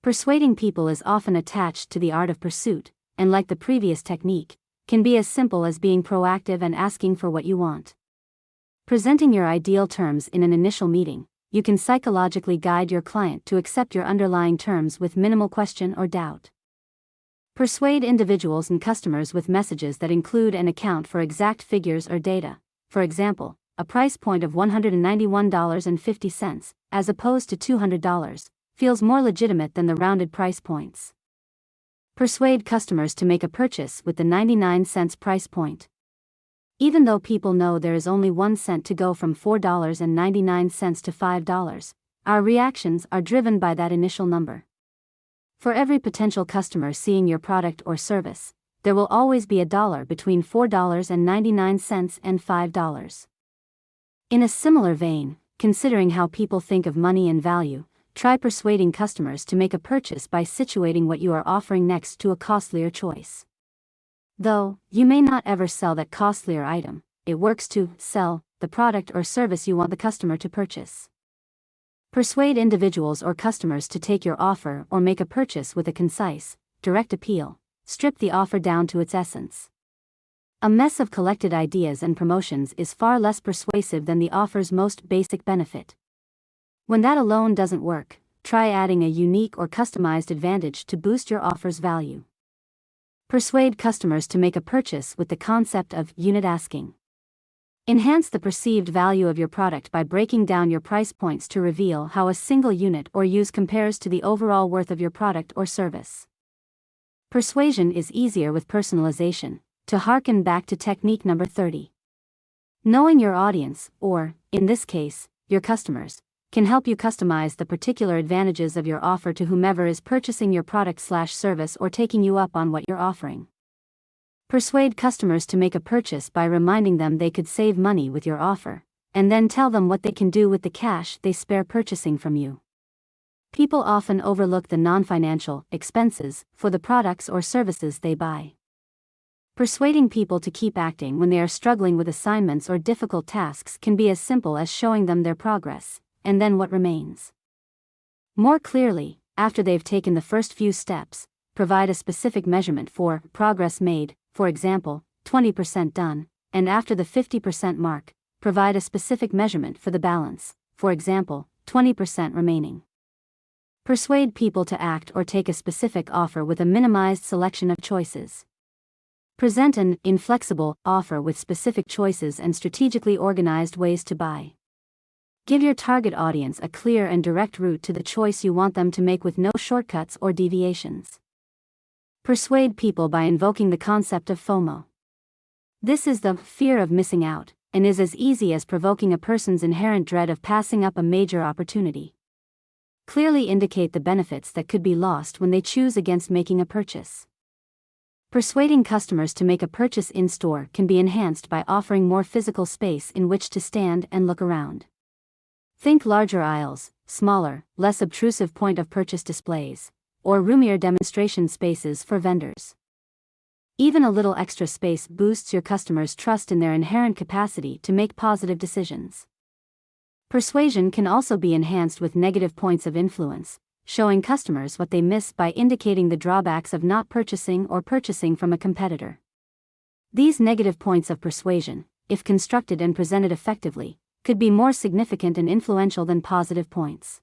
Persuading people is often attached to the art of pursuit, and like the previous technique, can be as simple as being proactive and asking for what you want. Presenting your ideal terms in an initial meeting, you can psychologically guide your client to accept your underlying terms with minimal question or doubt. Persuade individuals and customers with messages that include and account for exact figures or data. For example, a price point of $191.50, as opposed to $200, feels more legitimate than the rounded price points. Persuade customers to make a purchase with the 99 cents price point. Even though people know there is only 1 cent to go from $4.99 to $5, our reactions are driven by that initial number. For every potential customer seeing your product or service, there will always be a dollar between $4.99 and $5. In a similar vein, considering how people think of money and value, try persuading customers to make a purchase by situating what you are offering next to a costlier choice. Though you may not ever sell that costlier item, it works to sell the product or service you want the customer to purchase. Persuade individuals or customers to take your offer or make a purchase with a concise, direct appeal. Strip the offer down to its essence. A mess of collected ideas and promotions is far less persuasive than the offer's most basic benefit. When that alone doesn't work, try adding a unique or customized advantage to boost your offer's value. Persuade customers to make a purchase with the concept of unit asking. Enhance the perceived value of your product by breaking down your price points to reveal how a single unit or use compares to the overall worth of your product or service. Persuasion is easier with personalization, to harken back to technique number 30. Knowing your audience, or, in this case, your customers, can help you customize the particular advantages of your offer to whomever is purchasing your product/service or taking you up on what you're offering. Persuade customers to make a purchase by reminding them they could save money with your offer, and then tell them what they can do with the cash they spare purchasing from you. People often overlook the non-financial expenses for the products or services they buy. Persuading people to keep acting when they are struggling with assignments or difficult tasks can be as simple as showing them their progress, and then what remains. More clearly, after they've taken the first few steps, provide a specific measurement for progress made, for example, 20% done, and after the 50% mark, provide a specific measurement for the balance, for example, 20% remaining. Persuade people to act or take a specific offer with a minimized selection of choices. Present an inflexible offer with specific choices and strategically organized ways to buy. Give your target audience a clear and direct route to the choice you want them to make with no shortcuts or deviations. Persuade people by invoking the concept of FOMO. This is the fear of missing out, and is as easy as provoking a person's inherent dread of passing up a major opportunity. Clearly indicate the benefits that could be lost when they choose against making a purchase. Persuading customers to make a purchase in-store can be enhanced by offering more physical space in which to stand and look around. Think larger aisles, smaller, less obtrusive point-of-purchase displays, or roomier demonstration spaces for vendors. Even a little extra space boosts your customers' trust in their inherent capacity to make positive decisions. Persuasion can also be enhanced with negative points of influence, showing customers what they miss by indicating the drawbacks of not purchasing or purchasing from a competitor. These negative points of persuasion, if constructed and presented effectively, could be more significant and influential than positive points.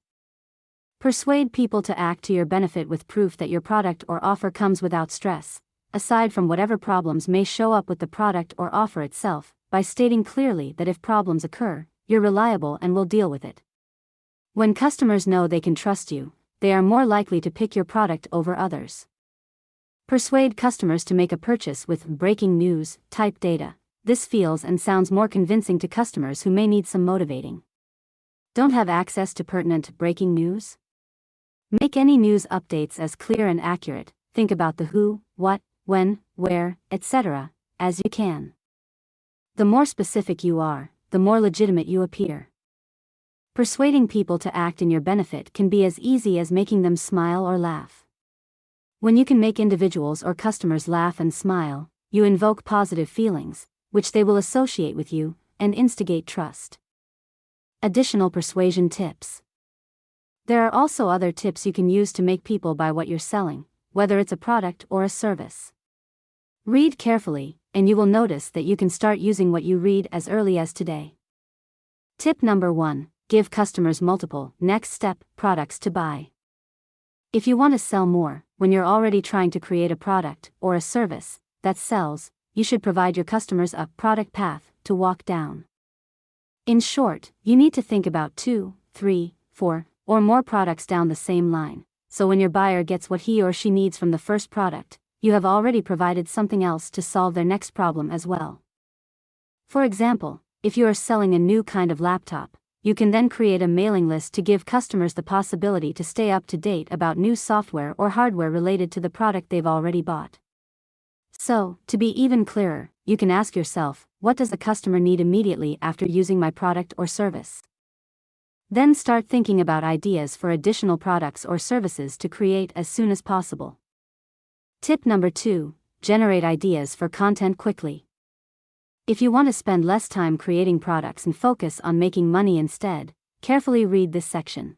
Persuade people to act to your benefit with proof that your product or offer comes without stress, aside from whatever problems may show up with the product or offer itself, by stating clearly that if problems occur, you're reliable and will deal with it. When customers know they can trust you, they are more likely to pick your product over others. Persuade customers to make a purchase with breaking news type data. This feels and sounds more convincing to customers who may need some motivating. Don't have access to pertinent breaking news? Make any news updates as clear and accurate. Think about the who, what, when, where, etc., as you can. The more specific you are, the more legitimate you appear. Persuading people to act in your benefit can be as easy as making them smile or laugh. When you can make individuals or customers laugh and smile, you invoke positive feelings, which they will associate with you, and instigate trust. Additional persuasion tips. There are also other tips you can use to make people buy what you're selling, whether it's a product or a service. Read carefully, and you will notice that you can start using what you read as early as today. Tip number 1. Give customers multiple, next step, products to buy. If you want to sell more, when you're already trying to create a product or a service that sells, you should provide your customers a product path to walk down. In short, you need to think about 2, 3, 4, or more products down the same line, so when your buyer gets what he or she needs from the first product, you have already provided something else to solve their next problem as well. For example, if you are selling a new kind of laptop, you can then create a mailing list to give customers the possibility to stay up to date about new software or hardware related to the product they've already bought. So, to be even clearer, you can ask yourself, what does the customer need immediately after using my product or service? Then start thinking about ideas for additional products or services to create as soon as possible. Tip number 2. Generate ideas for content quickly. If you want to spend less time creating products and focus on making money instead, carefully read this section.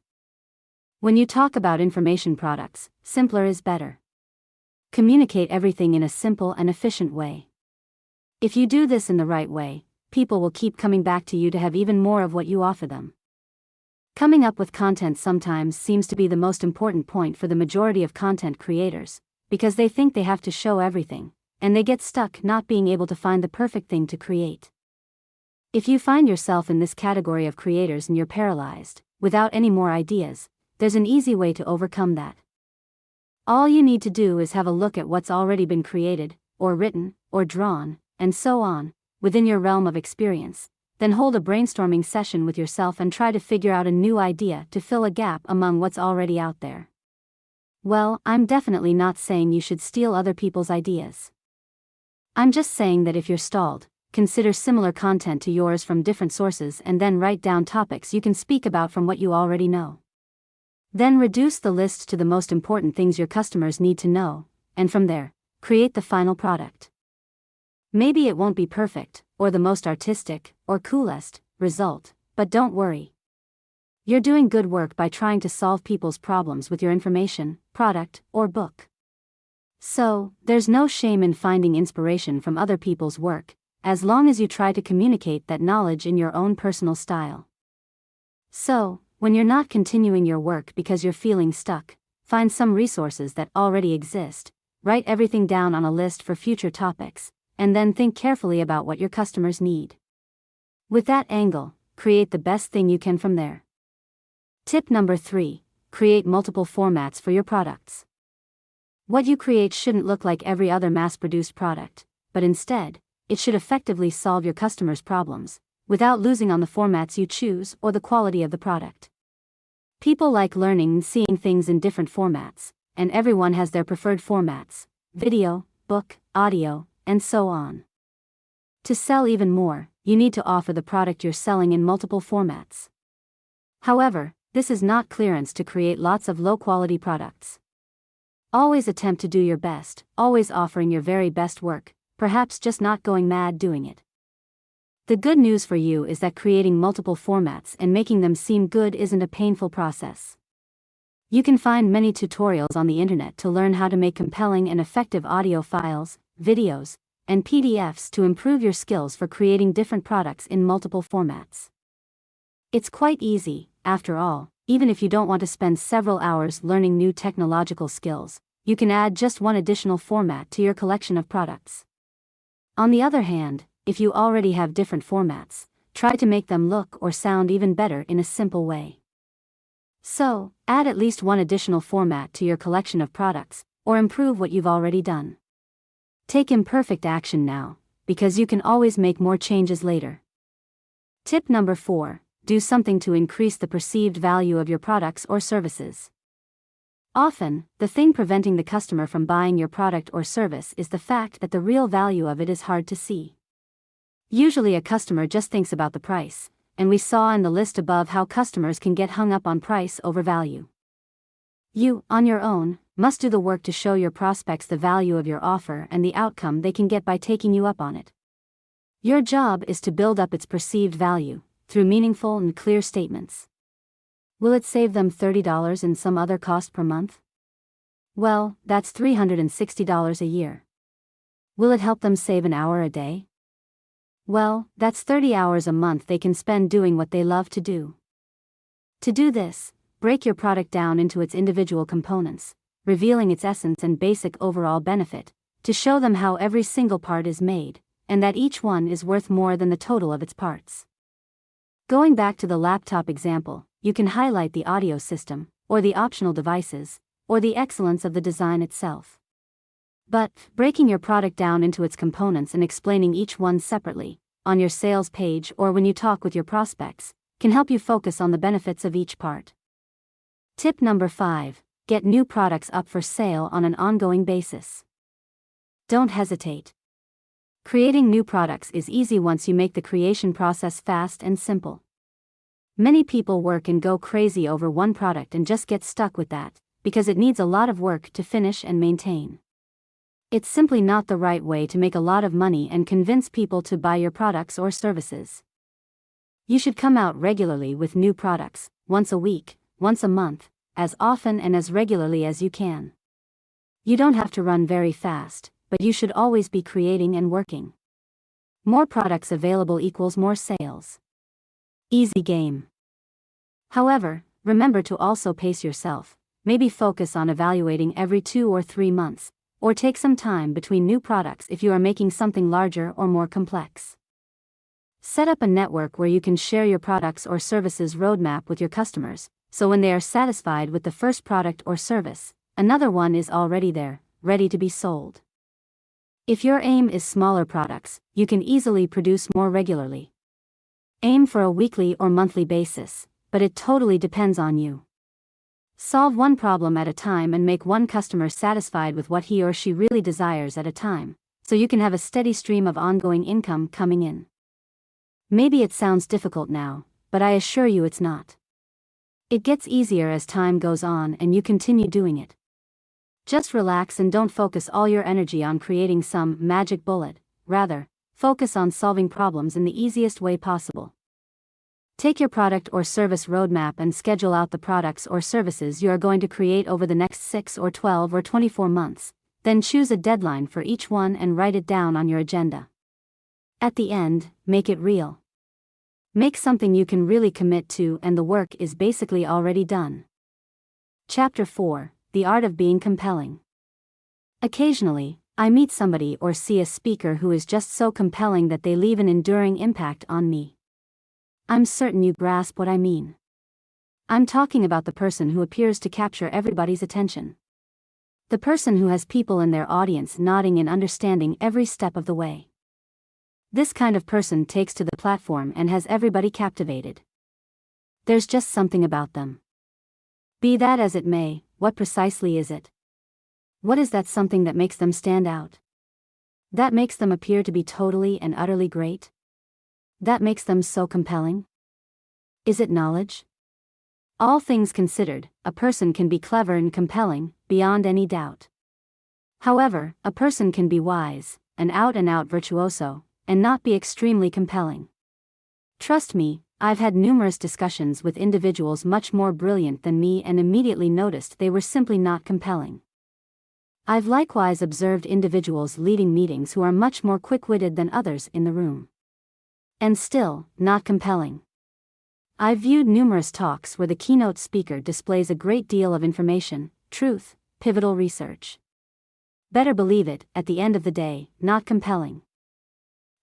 When you talk about information products, simpler is better. Communicate everything in a simple and efficient way. If you do this in the right way, people will keep coming back to you to have even more of what you offer them. Coming up with content sometimes seems to be the most important point for the majority of content creators, because they think they have to show everything, and they get stuck not being able to find the perfect thing to create. If you find yourself in this category of creators and you're paralyzed, without any more ideas, there's an easy way to overcome that. All you need to do is have a look at what's already been created, or written, or drawn, and so on, within your realm of experience, then hold a brainstorming session with yourself and try to figure out a new idea to fill a gap among what's already out there. Well, I'm definitely not saying you should steal other people's ideas. I'm just saying that if you're stalled, consider similar content to yours from different sources and then write down topics you can speak about from what you already know. Then reduce the list to the most important things your customers need to know, and from there, create the final product. Maybe it won't be perfect, or the most artistic, or coolest, result, but don't worry. You're doing good work by trying to solve people's problems with your information, product, or book. So, there's no shame in finding inspiration from other people's work, as long as you try to communicate that knowledge in your own personal style. So, when you're not continuing your work because you're feeling stuck, find some resources that already exist, write everything down on a list for future topics, and then think carefully about what your customers need. With that angle, create the best thing you can from there. Tip number 3. Create multiple formats for your products. What you create shouldn't look like every other mass-produced product, but instead, it should effectively solve your customers' problems, without losing on the formats you choose or the quality of the product. People like learning and seeing things in different formats, and everyone has their preferred formats: video, book, audio, and so on. To sell even more, you need to offer the product you're selling in multiple formats. However, this is not clearance to create lots of low-quality products. Always attempt to do your best, always offering your very best work, perhaps just not going mad doing it. The good news for you is that creating multiple formats and making them seem good isn't a painful process. You can find many tutorials on the internet to learn how to make compelling and effective audio files, videos, and PDFs to improve your skills for creating different products in multiple formats. It's quite easy, after all, even if you don't want to spend several hours learning new technological skills, you can add just one additional format to your collection of products. On the other hand, if you already have different formats, try to make them look or sound even better in a simple way. So, add at least one additional format to your collection of products, or improve what you've already done. Take imperfect action now, because you can always make more changes later. Tip number 4. Do something to increase the perceived value of your products or services. Often, the thing preventing the customer from buying your product or service is the fact that the real value of it is hard to see. Usually a customer just thinks about the price, and we saw in the list above how customers can get hung up on price over value. You, on your own, must do the work to show your prospects the value of your offer and the outcome they can get by taking you up on it. Your job is to build up its perceived value, through meaningful and clear statements. Will it save them $30 in some other cost per month? Well, that's $360 a year. Will it help them save an hour a day? Well, that's 30 hours a month they can spend doing what they love to do. To do this, break your product down into its individual components, revealing its essence and basic overall benefit, to show them how every single part is made, and that each one is worth more than the total of its parts. Going back to the laptop example, you can highlight the audio system, or the optional devices, or the excellence of the design itself. But, breaking your product down into its components and explaining each one separately, on your sales page or when you talk with your prospects, can help you focus on the benefits of each part. Tip number 5. Get new products up for sale on an ongoing basis. Don't hesitate. Creating new products is easy once you make the creation process fast and simple. Many people work and go crazy over one product and just get stuck with that, because it needs a lot of work to finish and maintain. It's simply not the right way to make a lot of money and convince people to buy your products or services. You should come out regularly with new products, once a week, once a month, as often and as regularly as you can. You don't have to run very fast, but you should always be creating and working. More products available equals more sales. Easy game. However, remember to also pace yourself, maybe focus on evaluating every 2 or 3 months, or take some time between new products if you are making something larger or more complex. Set up a network where you can share your products or services roadmap with your customers, so when they are satisfied with the first product or service, another one is already there, ready to be sold. If your aim is smaller products, you can easily produce more regularly. Aim for a weekly or monthly basis, but it totally depends on you. Solve one problem at a time and make one customer satisfied with what he or she really desires at a time, so you can have a steady stream of ongoing income coming in. Maybe it sounds difficult now, but I assure you it's not. It gets easier as time goes on and you continue doing it. Just relax and don't focus all your energy on creating some magic bullet, rather, focus on solving problems in the easiest way possible. Take your product or service roadmap and schedule out the products or services you are going to create over the next 6 or 12 or 24 months, then choose a deadline for each one and write it down on your agenda. At the end, make it real. Make something you can really commit to and the work is basically already done. Chapter 4. The Art of Being Compelling. Occasionally, I meet somebody or see a speaker who is just so compelling that they leave an enduring impact on me. I'm certain you grasp what I mean. I'm talking about the person who appears to capture everybody's attention. The person who has people in their audience nodding and understanding every step of the way. This kind of person takes to the platform and has everybody captivated. There's just something about them. Be that as it may, what precisely is it? What is that something that makes them stand out? That makes them appear to be totally and utterly great? That makes them so compelling? Is it knowledge? All things considered, a person can be clever and compelling, beyond any doubt. However, a person can be wise, an out-and-out virtuoso, and not be extremely compelling. Trust me, I've had numerous discussions with individuals much more brilliant than me and immediately noticed they were simply not compelling. I've likewise observed individuals leading meetings who are much more quick-witted than others in the room. And still, not compelling. I've viewed numerous talks where the keynote speaker displays a great deal of information, truth, pivotal research. Better believe it, at the end of the day, not compelling.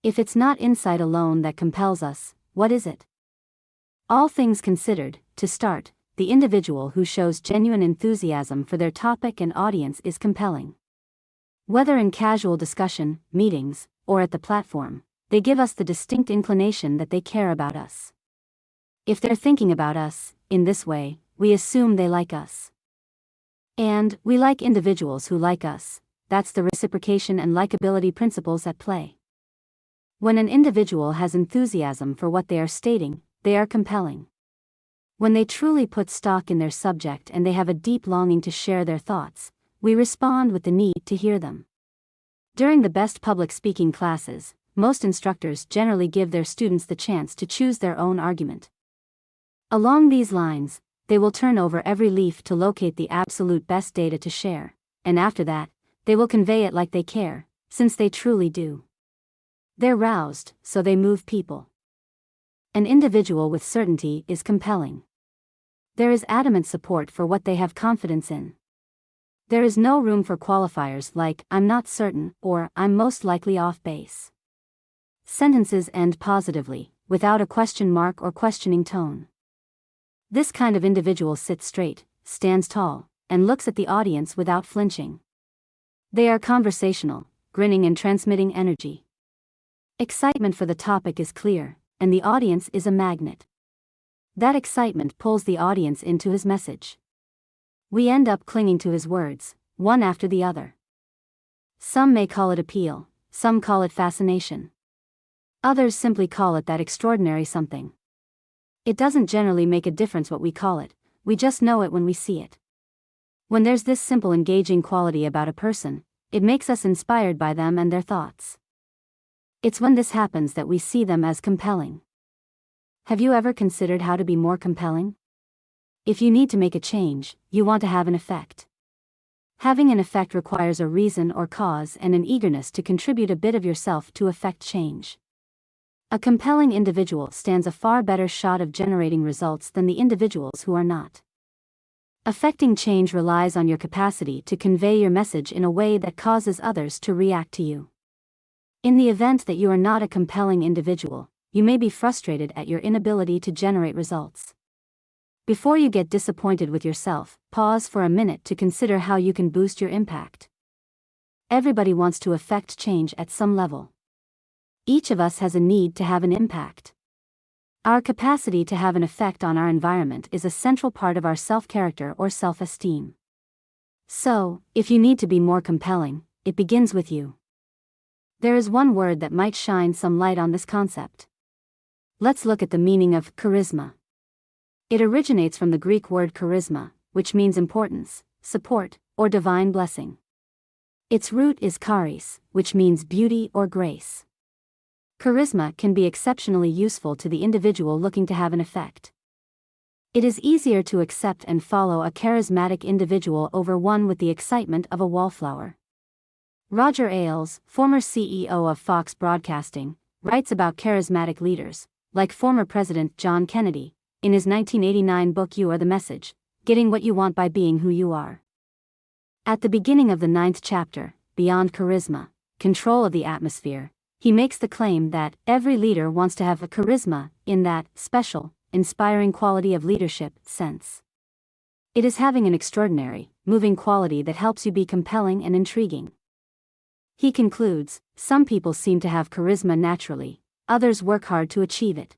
If it's not insight alone that compels us, what is it? All things considered, to start, the individual who shows genuine enthusiasm for their topic and audience is compelling. Whether in casual discussion, meetings, or at the platform, they give us the distinct inclination that they care about us. If they're thinking about us, in this way, we assume they like us. And we like individuals who like us. That's the reciprocation and likability principles at play. When an individual has enthusiasm for what they are stating, they are compelling. When they truly put stock in their subject and they have a deep longing to share their thoughts, we respond with the need to hear them. During the best public speaking classes, most instructors generally give their students the chance to choose their own argument. Along these lines, they will turn over every leaf to locate the absolute best data to share, and after that, they will convey it like they care, since they truly do. They're roused, so they move people. An individual with certainty is compelling. There is adamant support for what they have confidence in. There is no room for qualifiers like, I'm not certain, or, I'm most likely off base. Sentences end positively, without a question mark or questioning tone. This kind of individual sits straight, stands tall, and looks at the audience without flinching. They are conversational, grinning and transmitting energy. Excitement for the topic is clear, and the audience is a magnet. That excitement pulls the audience into his message. We end up clinging to his words, one after the other. Some may call it appeal, some call it fascination. Others simply call it that extraordinary something. It doesn't generally make a difference what we call it, we just know it when we see it. When there's this simple engaging quality about a person, it makes us inspired by them and their thoughts. It's when this happens that we see them as compelling. Have you ever considered how to be more compelling? If you need to make a change, you want to have an effect. Having an effect requires a reason or cause and an eagerness to contribute a bit of yourself to effect change. A compelling individual stands a far better shot of generating results than the individuals who are not. Affecting change relies on your capacity to convey your message in a way that causes others to react to you. In the event that you are not a compelling individual, you may be frustrated at your inability to generate results. Before you get disappointed with yourself, pause for a minute to consider how you can boost your impact. Everybody wants to affect change at some level. Each of us has a need to have an impact. Our capacity to have an effect on our environment is a central part of our self-character or self-esteem. So, if you need to be more compelling, it begins with you. There is one word that might shine some light on this concept. Let's look at the meaning of charisma. It originates from the Greek word charisma, which means importance, support, or divine blessing. Its root is charis, which means beauty or grace. Charisma can be exceptionally useful to the individual looking to have an effect. It is easier to accept and follow a charismatic individual over one with the excitement of a wallflower. Roger Ailes, former CEO of Fox Broadcasting, writes about charismatic leaders, like former President John Kennedy, in his 1989 book You Are the Message, Getting What You Want by Being Who You Are. At the beginning of the 9th chapter, Beyond Charisma, Control of the Atmosphere, he makes the claim that every leader wants to have a charisma, in that special, inspiring quality of leadership sense. It is having an extraordinary, moving quality that helps you be compelling and intriguing. He concludes, some people seem to have charisma naturally, others work hard to achieve it.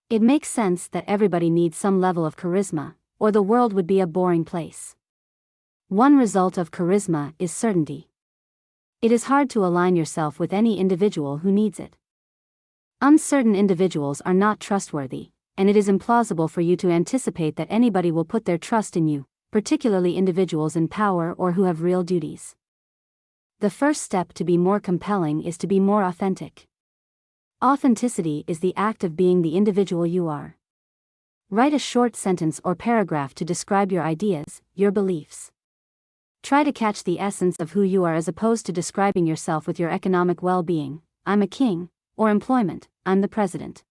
It makes sense that everybody needs some level of charisma, or the world would be a boring place. One result of charisma is certainty. It is hard to align yourself with any individual who needs it. Uncertain individuals are not trustworthy, and it is implausible for you to anticipate that anybody will put their trust in you, particularly individuals in power or who have real duties. The first step to be more compelling is to be more authentic. Authenticity is the act of being the individual you are. Write a short sentence or paragraph to describe your ideas, your beliefs. Try to catch the essence of who you are as opposed to describing yourself with your economic well-being, I'm a king, or employment, I'm the president.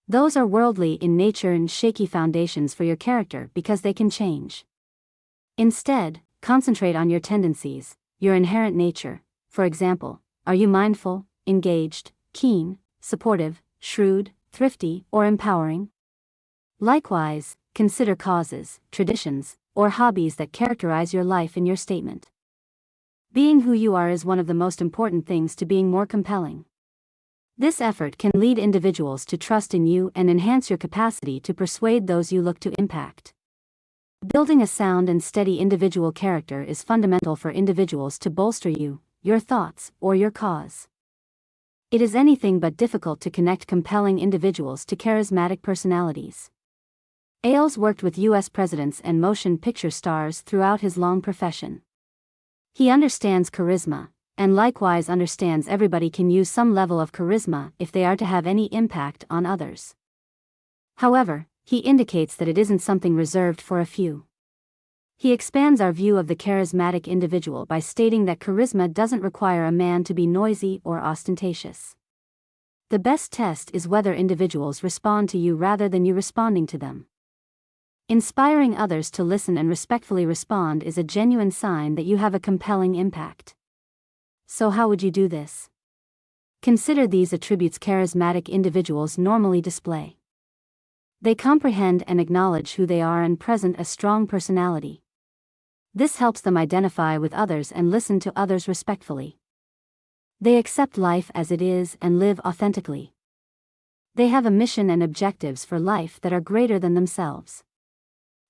Those are worldly in nature and shaky foundations for your character because they can change. Instead, concentrate on your tendencies, your inherent nature. For example, are you mindful, engaged, keen, supportive, shrewd, thrifty, or empowering? Likewise, consider causes, traditions, or hobbies that characterize your life in your statement. Being who you are is one of the most important things to being more compelling. This effort can lead individuals to trust in you and enhance your capacity to persuade those you look to impact. Building a sound and steady individual character is fundamental for individuals to bolster you, your thoughts, or your cause. It is anything but difficult to connect compelling individuals to charismatic personalities. Ailes worked with U.S. presidents and motion picture stars throughout his long profession. He understands charisma, and likewise understands everybody can use some level of charisma if they are to have any impact on others. However, he indicates that it isn't something reserved for a few. He expands our view of the charismatic individual by stating that charisma doesn't require a man to be noisy or ostentatious. The best test is whether individuals respond to you rather than you responding to them. Inspiring others to listen and respectfully respond is a genuine sign that you have a compelling impact. So how would you do this? Consider these attributes charismatic individuals normally display. They comprehend and acknowledge who they are and present a strong personality. This helps them identify with others and listen to others respectfully. They accept life as it is and live authentically. They have a mission and objectives for life that are greater than themselves.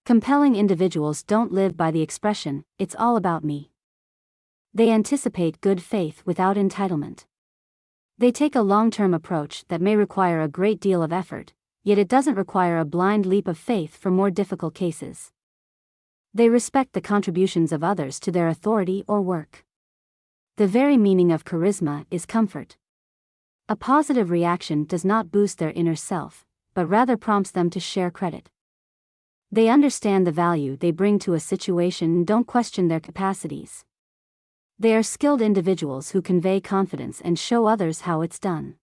Compelling individuals don't live by the expression, "It's all about me." They anticipate good faith without entitlement. They take a long-term approach that may require a great deal of effort, yet it doesn't require a blind leap of faith for more difficult cases. They respect the contributions of others to their authority or work. The very meaning of charisma is comfort. A positive reaction does not boost their inner self, but rather prompts them to share credit. They understand the value they bring to a situation and don't question their capacities. They are skilled individuals who convey confidence and show others how it's done.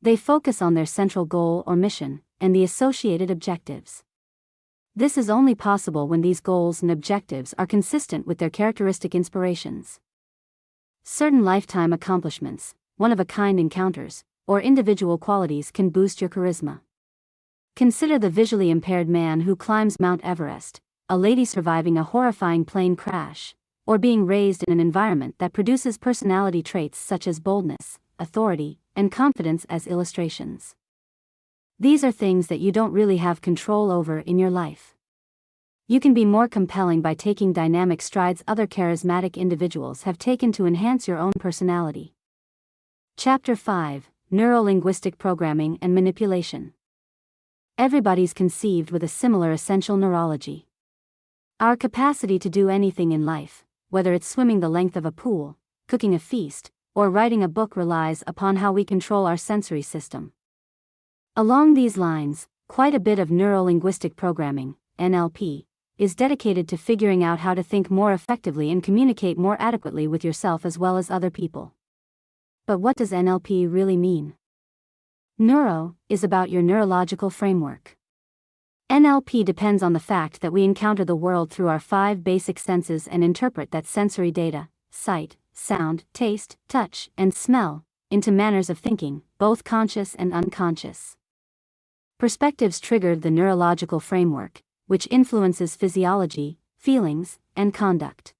They focus on their central goal or mission, and the associated objectives. This is only possible when these goals and objectives are consistent with their characteristic inspirations. Certain lifetime accomplishments, one-of-a-kind encounters, or individual qualities can boost your charisma. Consider the visually impaired man who climbs Mount Everest, a lady surviving a horrifying plane crash, or being raised in an environment that produces personality traits such as boldness, authority, and confidence as illustrations. These are things that you don't really have control over in your life. You can be more compelling by taking dynamic strides other charismatic individuals have taken to enhance your own personality. Chapter 5: Neuro-linguistic Programming and Manipulation. Everybody's conceived with a similar essential neurology. Our capacity to do anything in life, whether it's swimming the length of a pool, cooking a feast, or writing a book, relies upon how we control our sensory system. Along these lines, quite a bit of neuro-linguistic programming, NLP, is dedicated to figuring out how to think more effectively and communicate more adequately with yourself as well as other people. But what does NLP really mean? Neuro is about your neurological framework. NLP depends on the fact that we encounter the world through our 5 basic senses and interpret that sensory data, sight, sound, taste, touch, and smell, into manners of thinking, both conscious and unconscious. Perspectives trigger the neurological framework, which influences physiology, feelings, and conduct.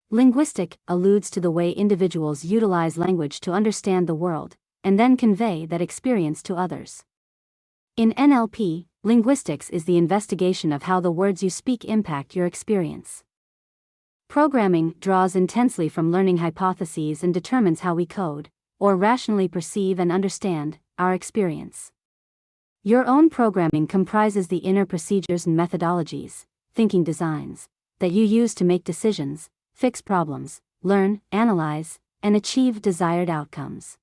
Linguistic alludes to the way individuals utilize language to understand the world, and then convey that experience to others. In NLP, linguistics is the investigation of how the words you speak impact your experience. Programming draws intensely from learning hypotheses and determines how we code, or rationally perceive and understand, our experience. Your own programming comprises the inner procedures and methodologies, thinking designs, that you use to make decisions, fix problems, learn, analyze, and achieve desired outcomes.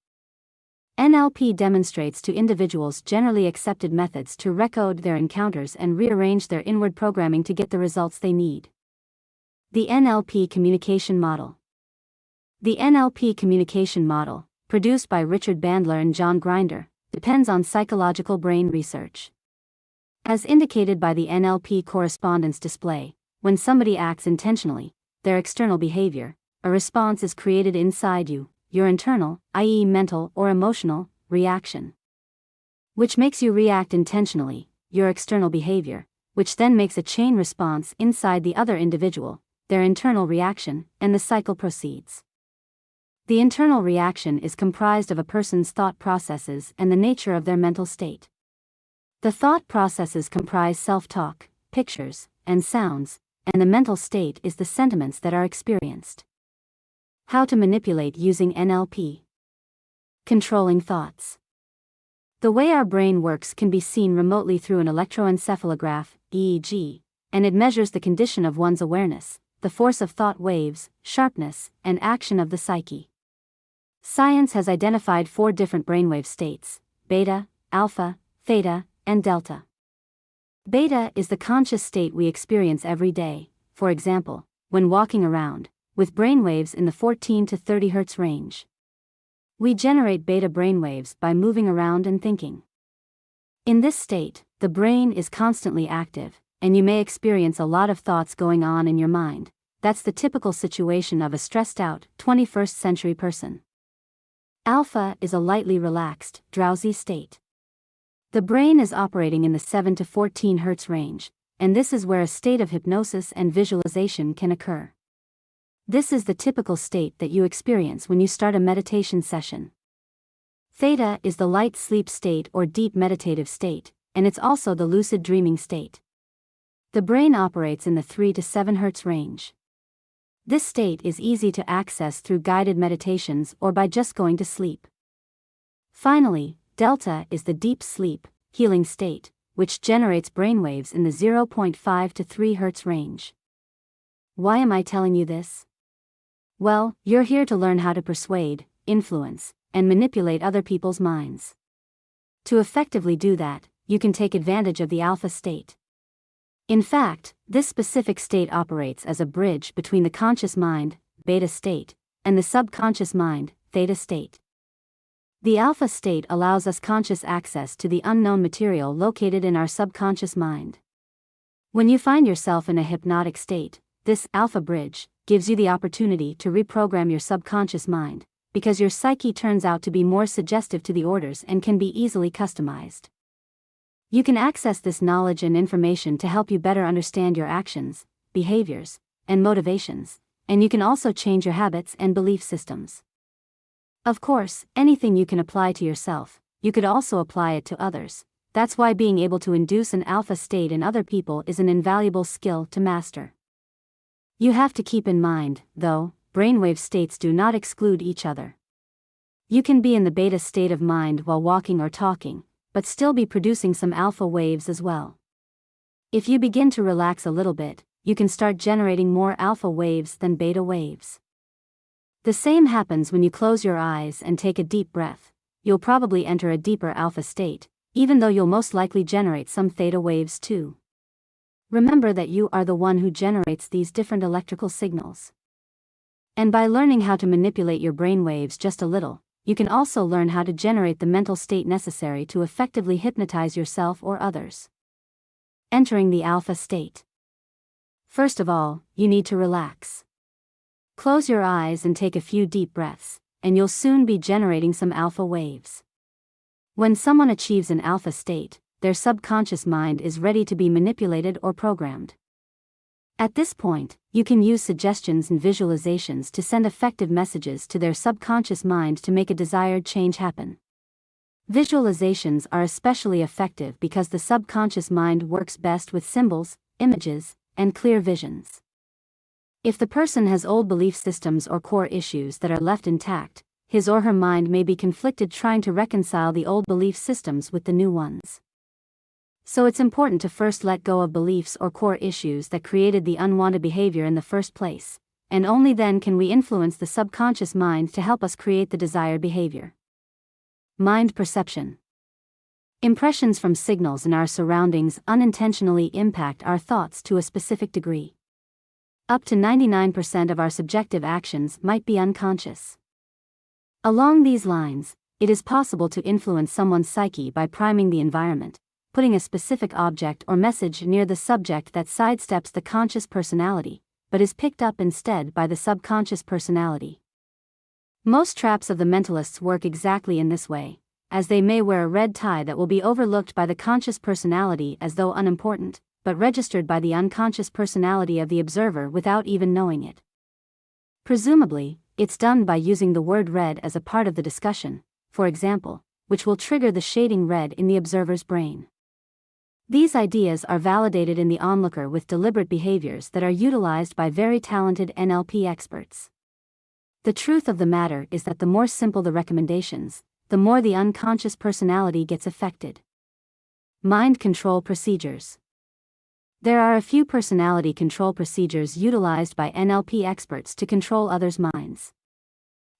NLP demonstrates to individuals generally accepted methods to recode their encounters and rearrange their inward programming to get the results they need. The NLP Communication Model. The NLP Communication Model, produced by Richard Bandler and John Grinder, depends on psychological brain research. As indicated by the NLP correspondence display, when somebody acts intentionally, their external behavior, a response is created inside you, your internal, i.e. mental or emotional, reaction. Which makes you react intentionally, your external behavior, which then makes a chain response inside the other individual, their internal reaction, and the cycle proceeds. The internal reaction is comprised of a person's thought processes and the nature of their mental state. The thought processes comprise self-talk, pictures, and sounds, and the mental state is the sentiments that are experienced. How to manipulate using NLP. Controlling thoughts. The way our brain works can be seen remotely through an electroencephalograph, EEG, and it measures the condition of one's awareness, the force of thought waves, sharpness, and action of the psyche. Science has identified 4 different brainwave states: beta, alpha, theta, and delta. Beta is the conscious state we experience every day, for example, when walking around, with brainwaves in the 14 to 30 Hz range. We generate beta brainwaves by moving around and thinking. In this state, the brain is constantly active, and you may experience a lot of thoughts going on in your mind. That's the typical situation of a stressed out, 21st century person. Alpha is a lightly relaxed, drowsy state. The brain is operating in the 7 to 14 Hz range, and this is where a state of hypnosis and visualization can occur. This is the typical state that you experience when you start a meditation session. Theta is the light sleep state or deep meditative state, and it's also the lucid dreaming state. The brain operates in the 3 to 7 Hz range. This state is easy to access through guided meditations or by just going to sleep. Finally, delta is the deep sleep, healing state, which generates brainwaves in the 0.5 to 3 Hz range. Why am I telling you this? Well, you're here to learn how to persuade, influence, and manipulate other people's minds. To effectively do that, you can take advantage of the alpha state. In fact, this specific state operates as a bridge between the conscious mind, beta state, and the subconscious mind, theta state. The alpha state allows us conscious access to the unknown material located in our subconscious mind. When you find yourself in a hypnotic state, this alpha bridge gives you the opportunity to reprogram your subconscious mind, because your psyche turns out to be more suggestive to the orders and can be easily customized. You can access this knowledge and information to help you better understand your actions, behaviors, and motivations, and you can also change your habits and belief systems. Of course, anything you can apply to yourself, you could also apply it to others. That's why being able to induce an alpha state in other people is an invaluable skill to master. You have to keep in mind, though, brainwave states do not exclude each other. You can be in the beta state of mind while walking or talking, but still be producing some alpha waves as well. If you begin to relax a little bit, you can start generating more alpha waves than beta waves. The same happens when you close your eyes and take a deep breath. You'll probably enter a deeper alpha state, even though you'll most likely generate some theta waves too. Remember that you are the one who generates these different electrical signals. And by learning how to manipulate your brain waves just a little, you can also learn how to generate the mental state necessary to effectively hypnotize yourself or others. Entering the alpha state. First of all, you need to relax. Close your eyes and take a few deep breaths, and you'll soon be generating some alpha waves. When someone achieves an alpha state, their subconscious mind is ready to be manipulated or programmed. At this point, you can use suggestions and visualizations to send effective messages to their subconscious mind to make a desired change happen. Visualizations are especially effective because the subconscious mind works best with symbols, images, and clear visions. If the person has old belief systems or core issues that are left intact, his or her mind may be conflicted trying to reconcile the old belief systems with the new ones. So it's important to first let go of beliefs or core issues that created the unwanted behavior in the first place, and only then can we influence the subconscious mind to help us create the desired behavior. Mind perception. Impressions from signals in our surroundings unintentionally impact our thoughts to a specific degree. Up to 99% of our subjective actions might be unconscious. Along these lines, it is possible to influence someone's psyche by priming the environment, putting a specific object or message near the subject that sidesteps the conscious personality, but is picked up instead by the subconscious personality. Most traps of the mentalists work exactly in this way, as they may wear a red tie that will be overlooked by the conscious personality as though unimportant, but registered by the unconscious personality of the observer without even knowing it. Presumably, it's done by using the word red as a part of the discussion, for example, which will trigger the shading red in the observer's brain. These ideas are validated in the onlooker with deliberate behaviors that are utilized by very talented NLP experts. The truth of the matter is that the more simple the recommendations, the more the unconscious personality gets affected. Mind control procedures. There are a few personality control procedures utilized by NLP experts to control others' minds.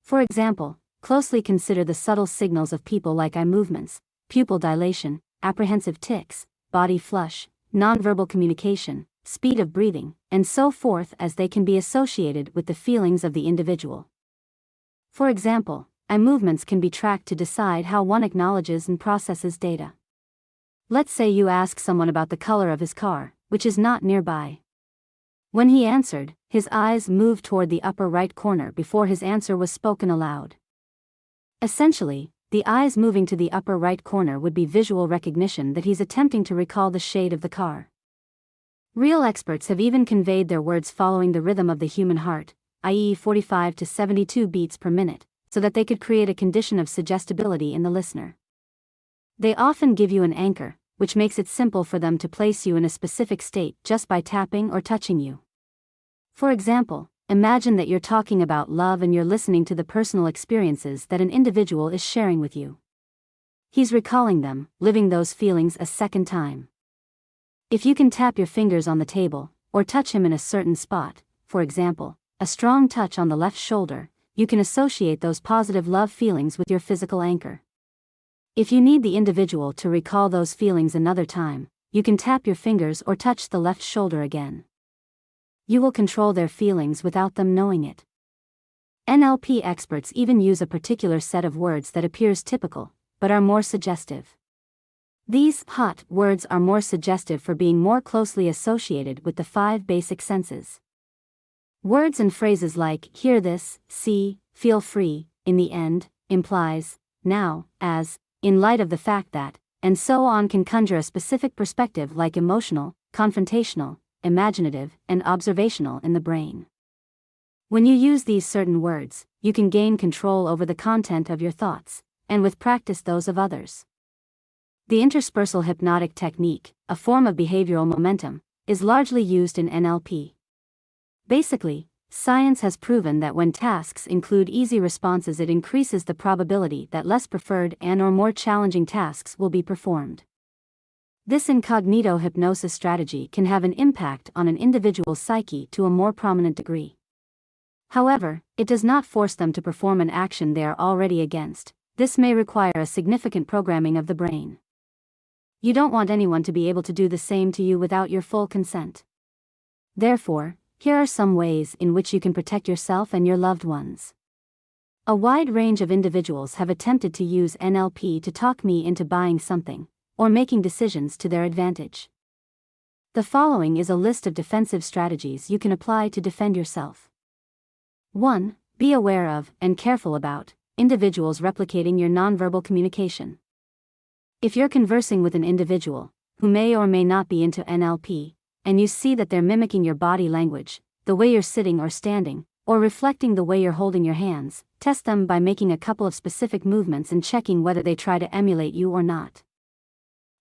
For example, closely consider the subtle signals of people like eye movements, pupil dilation, apprehensive tics, body flush, nonverbal communication, speed of breathing, and so forth, as they can be associated with the feelings of the individual. For example, eye movements can be tracked to decide how one acknowledges and processes data. Let's say you ask someone about the color of his car, which is not nearby. When he answered, his eyes moved toward the upper right corner before his answer was spoken aloud. Essentially, the eyes moving to the upper right corner would be visual recognition that he's attempting to recall the shade of the car. Real experts have even conveyed their words following the rhythm of the human heart, i.e. 45 to 72 beats per minute, so that they could create a condition of suggestibility in the listener. They often give you an anchor, which makes it simple for them to place you in a specific state just by tapping or touching you. For example, imagine that you're talking about love and you're listening to the personal experiences that an individual is sharing with you. He's recalling them, living those feelings a second time. If you can tap your fingers on the table, or touch him in a certain spot, for example, a strong touch on the left shoulder, you can associate those positive love feelings with your physical anchor. If you need the individual to recall those feelings another time, you can tap your fingers or touch the left shoulder again. You will control their feelings without them knowing it. NLP experts even use a particular set of words that appears typical, but are more suggestive. These hot words are more suggestive for being more closely associated with the 5 basic senses. Words and phrases like hear this, see, feel free, in the end, implies, now, as, in light of the fact that, and so on can conjure a specific perspective like emotional, confrontational, imaginative, and observational in the brain. When you use these certain words, you can gain control over the content of your thoughts, and with practice those of others. The interspersal hypnotic technique, a form of behavioral momentum, is largely used in NLP. Basically, science has proven that when tasks include easy responses, it increases the probability that less preferred and/or more challenging tasks will be performed. This incognito hypnosis strategy can have an impact on an individual's psyche to a more prominent degree. However, it does not force them to perform an action they are already against. This may require a significant programming of the brain. You don't want anyone to be able to do the same to you without your full consent. Therefore, here are some ways in which you can protect yourself and your loved ones. A wide range of individuals have attempted to use NLP to talk me into buying something, or making decisions to their advantage. The following is a list of defensive strategies you can apply to defend yourself. 1. Be aware of, and careful about, individuals replicating your nonverbal communication. If you're conversing with an individual, who may or may not be into NLP, and you see that they're mimicking your body language, the way you're sitting or standing, or reflecting the way you're holding your hands, test them by making a couple of specific movements and checking whether they try to emulate you or not.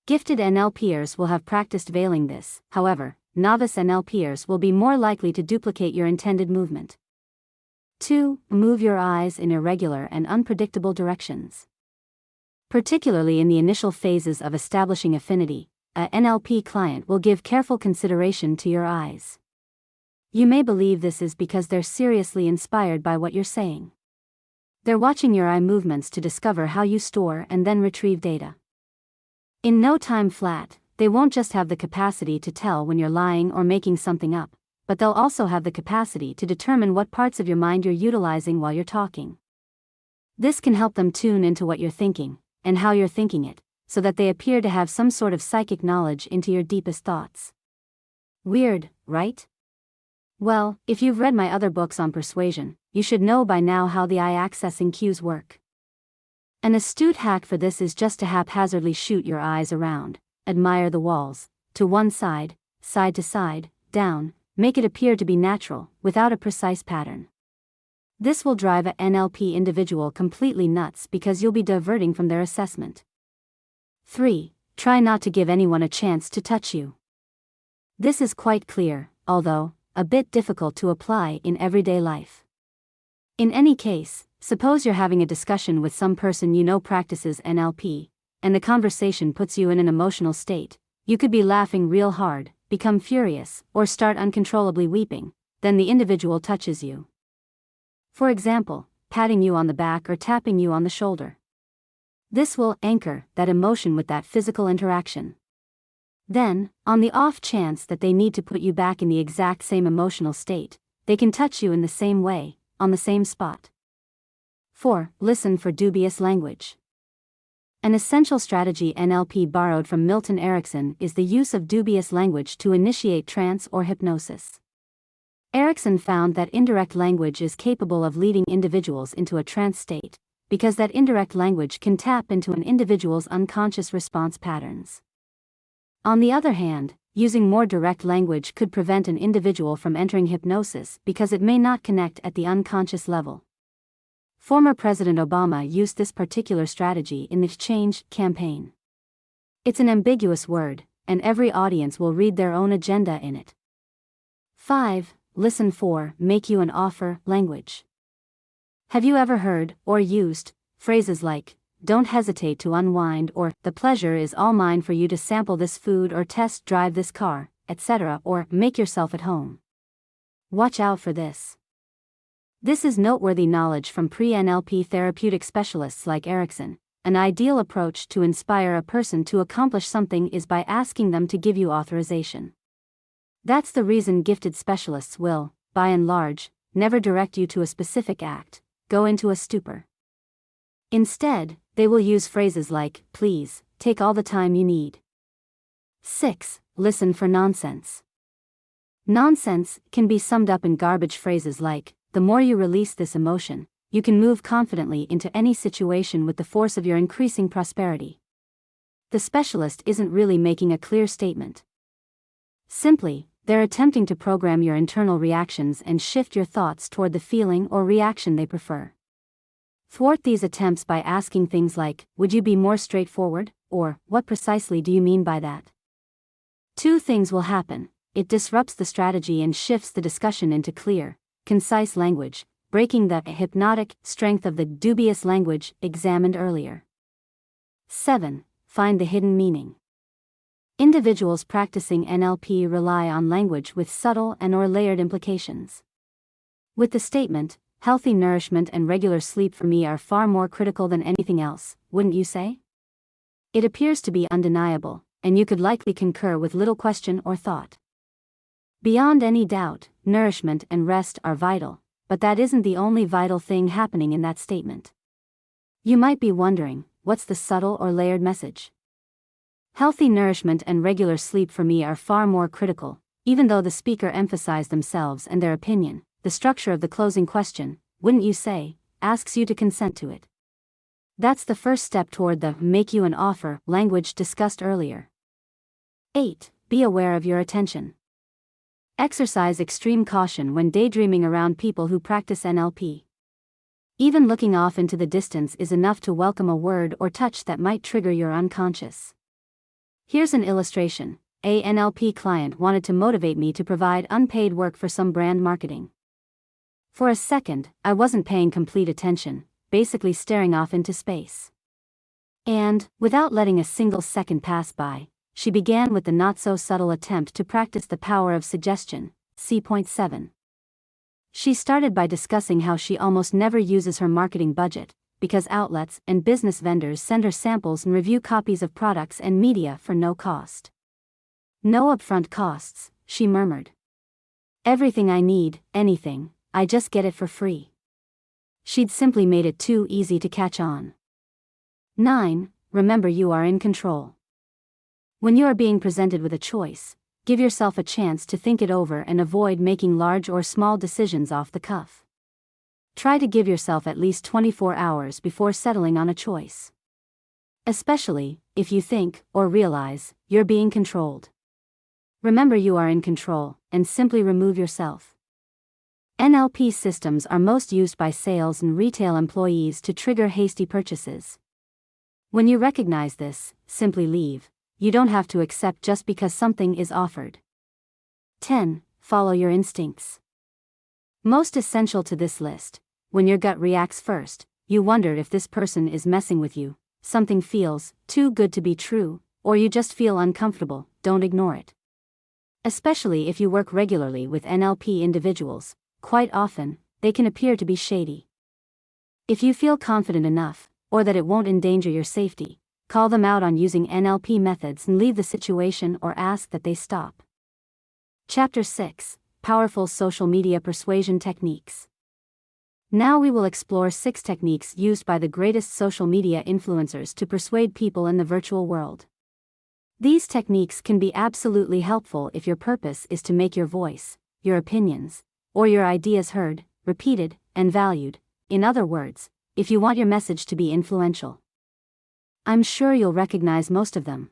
Gifted NLPers will have practiced veiling this, however, novice NLPers will be more likely to duplicate your intended movement. 2. Move your eyes in irregular and unpredictable directions. Particularly in the initial phases of establishing affinity, a NLP client will give careful consideration to your eyes. You may believe this is because they're seriously inspired by what you're saying. They're watching your eye movements to discover how you store and then retrieve data. In no time flat, they won't just have the capacity to tell when you're lying or making something up, but they'll also have the capacity to determine what parts of your mind you're utilizing while you're talking. This can help them tune into what you're thinking, and how you're thinking it, so that they appear to have some sort of psychic knowledge into your deepest thoughts. Weird, right? Well, if you've read my other books on persuasion, you should know by now how the eye accessing cues work. An astute hack for this is just to haphazardly shoot your eyes around, admire the walls, to one side to side, down, make it appear to be natural, without a precise pattern. This will drive a NLP individual completely nuts because you'll be diverting from their assessment. 3. Try not to give anyone a chance to touch you. This is quite clear, although a bit difficult to apply in everyday life. In any case, suppose you're having a discussion with some person you know practices NLP, and the conversation puts you in an emotional state. You could be laughing real hard, become furious, or start uncontrollably weeping. Then the individual touches you. For example, patting you on the back or tapping you on the shoulder. This will anchor that emotion with that physical interaction. Then, on the off chance that they need to put you back in the exact same emotional state, they can touch you in the same way, on the same spot. 4. Listen for dubious language. An essential strategy NLP borrowed from Milton Erickson is the use of dubious language to initiate trance or hypnosis. Erickson found that indirect language is capable of leading individuals into a trance state, because that indirect language can tap into an individual's unconscious response patterns. On the other hand, using more direct language could prevent an individual from entering hypnosis because it may not connect at the unconscious level. Former President Obama used this particular strategy in the Change campaign. It's an ambiguous word, and every audience will read their own agenda in it. 5. Listen for make you an offer language. Have you ever heard, or used, phrases like, "Don't hesitate to unwind," or "The pleasure is all mine for you to sample this food or test drive this car," etc., or "Make yourself at home"? Watch out for this. This is noteworthy knowledge from pre-NLP therapeutic specialists like Erickson. An ideal approach to inspire a person to accomplish something is by asking them to give you authorization. That's the reason gifted specialists will, by and large, never direct you to a specific act, go into a stupor. Instead, they will use phrases like, "Please, take all the time you need." 6. Listen for nonsense. Nonsense can be summed up in garbage phrases like, "The more you release this emotion, you can move confidently into any situation with the force of your increasing prosperity." The specialist isn't really making a clear statement. Simply, they're attempting to program your internal reactions and shift your thoughts toward the feeling or reaction they prefer. Thwart these attempts by asking things like, "Would you be more straightforward?" or "What precisely do you mean by that?" Two things will happen: it disrupts the strategy and shifts the discussion into clear, concise language, breaking the hypnotic strength of the dubious language examined earlier. 7. Find the hidden meaning. Individuals practicing NLP rely on language with subtle and/or layered implications. With the statement, "Healthy nourishment and regular sleep for me are far more critical than anything else," wouldn't you say? It appears to be undeniable, and you could likely concur with little question or thought. Beyond any doubt, nourishment and rest are vital, but that isn't the only vital thing happening in that statement. You might be wondering, what's the subtle or layered message? Healthy nourishment and regular sleep for me are far more critical. Even though the speaker emphasized themselves and their opinion, the structure of the closing question, "Wouldn't you say?" asks you to consent to it. That's the first step toward the "make you an offer" language discussed earlier. 8. Be aware of your attention. Exercise extreme caution when daydreaming around people who practice NLP. Even looking off into the distance is enough to welcome a word or touch that might trigger your unconscious. Here's an illustration. a NLP client wanted to motivate me to provide unpaid work for some brand marketing. For a second, I wasn't paying complete attention, basically staring off into space. And, without letting a single second pass by, she began with the not-so-subtle attempt to practice the power of suggestion, C.7. She started by discussing how she almost never uses her marketing budget, because outlets and business vendors send her samples and review copies of products and media for no cost. No upfront costs, she murmured. Everything I need, anything, I just get it for free. She'd simply made it too easy to catch on. 9. Remember you are in control. When you are being presented with a choice, give yourself a chance to think it over and avoid making large or small decisions off the cuff. Try to give yourself at least 24 hours before settling on a choice. Especially, if you think, or realize, you're being controlled. Remember you are in control, and simply remove yourself. NLP systems are most used by sales and retail employees to trigger hasty purchases. When you recognize this, simply leave. You don't have to accept just because something is offered. 10. Follow your instincts. Most essential to this list, when your gut reacts first, you wonder if this person is messing with you, something feels too good to be true, or you just feel uncomfortable, don't ignore it. Especially if you work regularly with NLP individuals, quite often, they can appear to be shady. If you feel confident enough, or that it won't endanger your safety, call them out on using NLP methods and leave the situation or ask that they stop. Chapter 6. Powerful Social Media Persuasion Techniques. Now we will explore 6 techniques used by the greatest social media influencers to persuade people in the virtual world. These techniques can be absolutely helpful if your purpose is to make your voice, your opinions, or your ideas heard, repeated, and valued. In other words, if you want your message to be influential. I'm sure you'll recognize most of them.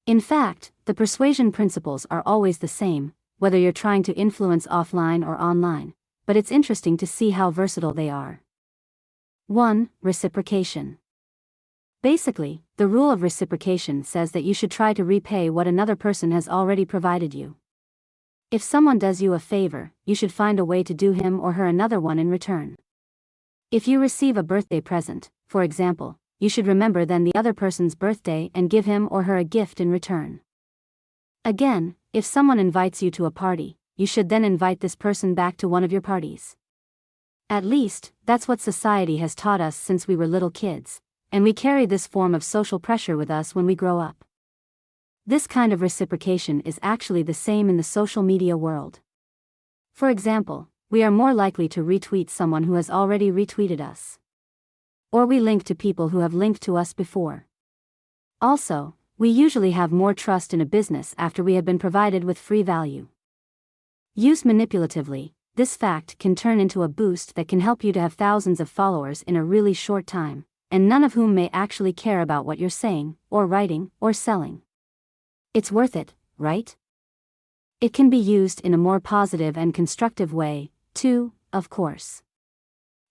In fact, the persuasion principles are always the same, whether you're trying to influence offline or online, but it's interesting to see how versatile they are. 1. Reciprocation. Basically, the rule of reciprocation says that you should try to repay what another person has already provided you. If someone does you a favor, you should find a way to do him or her another one in return. If you receive a birthday present, for example, you should remember then the other person's birthday and give him or her a gift in return. Again, if someone invites you to a party, you should then invite this person back to one of your parties. At least, that's what society has taught us since we were little kids, and we carry this form of social pressure with us when we grow up. This kind of reciprocation is actually the same in the social media world. For example, we are more likely to retweet someone who has already retweeted us. Or we link to people who have linked to us before. Also, we usually have more trust in a business after we have been provided with free value. Used manipulatively, this fact can turn into a boost that can help you to have thousands of followers in a really short time, and none of whom may actually care about what you're saying, or writing, or selling. It's worth it, right? It can be used in a more positive and constructive way, too, of course.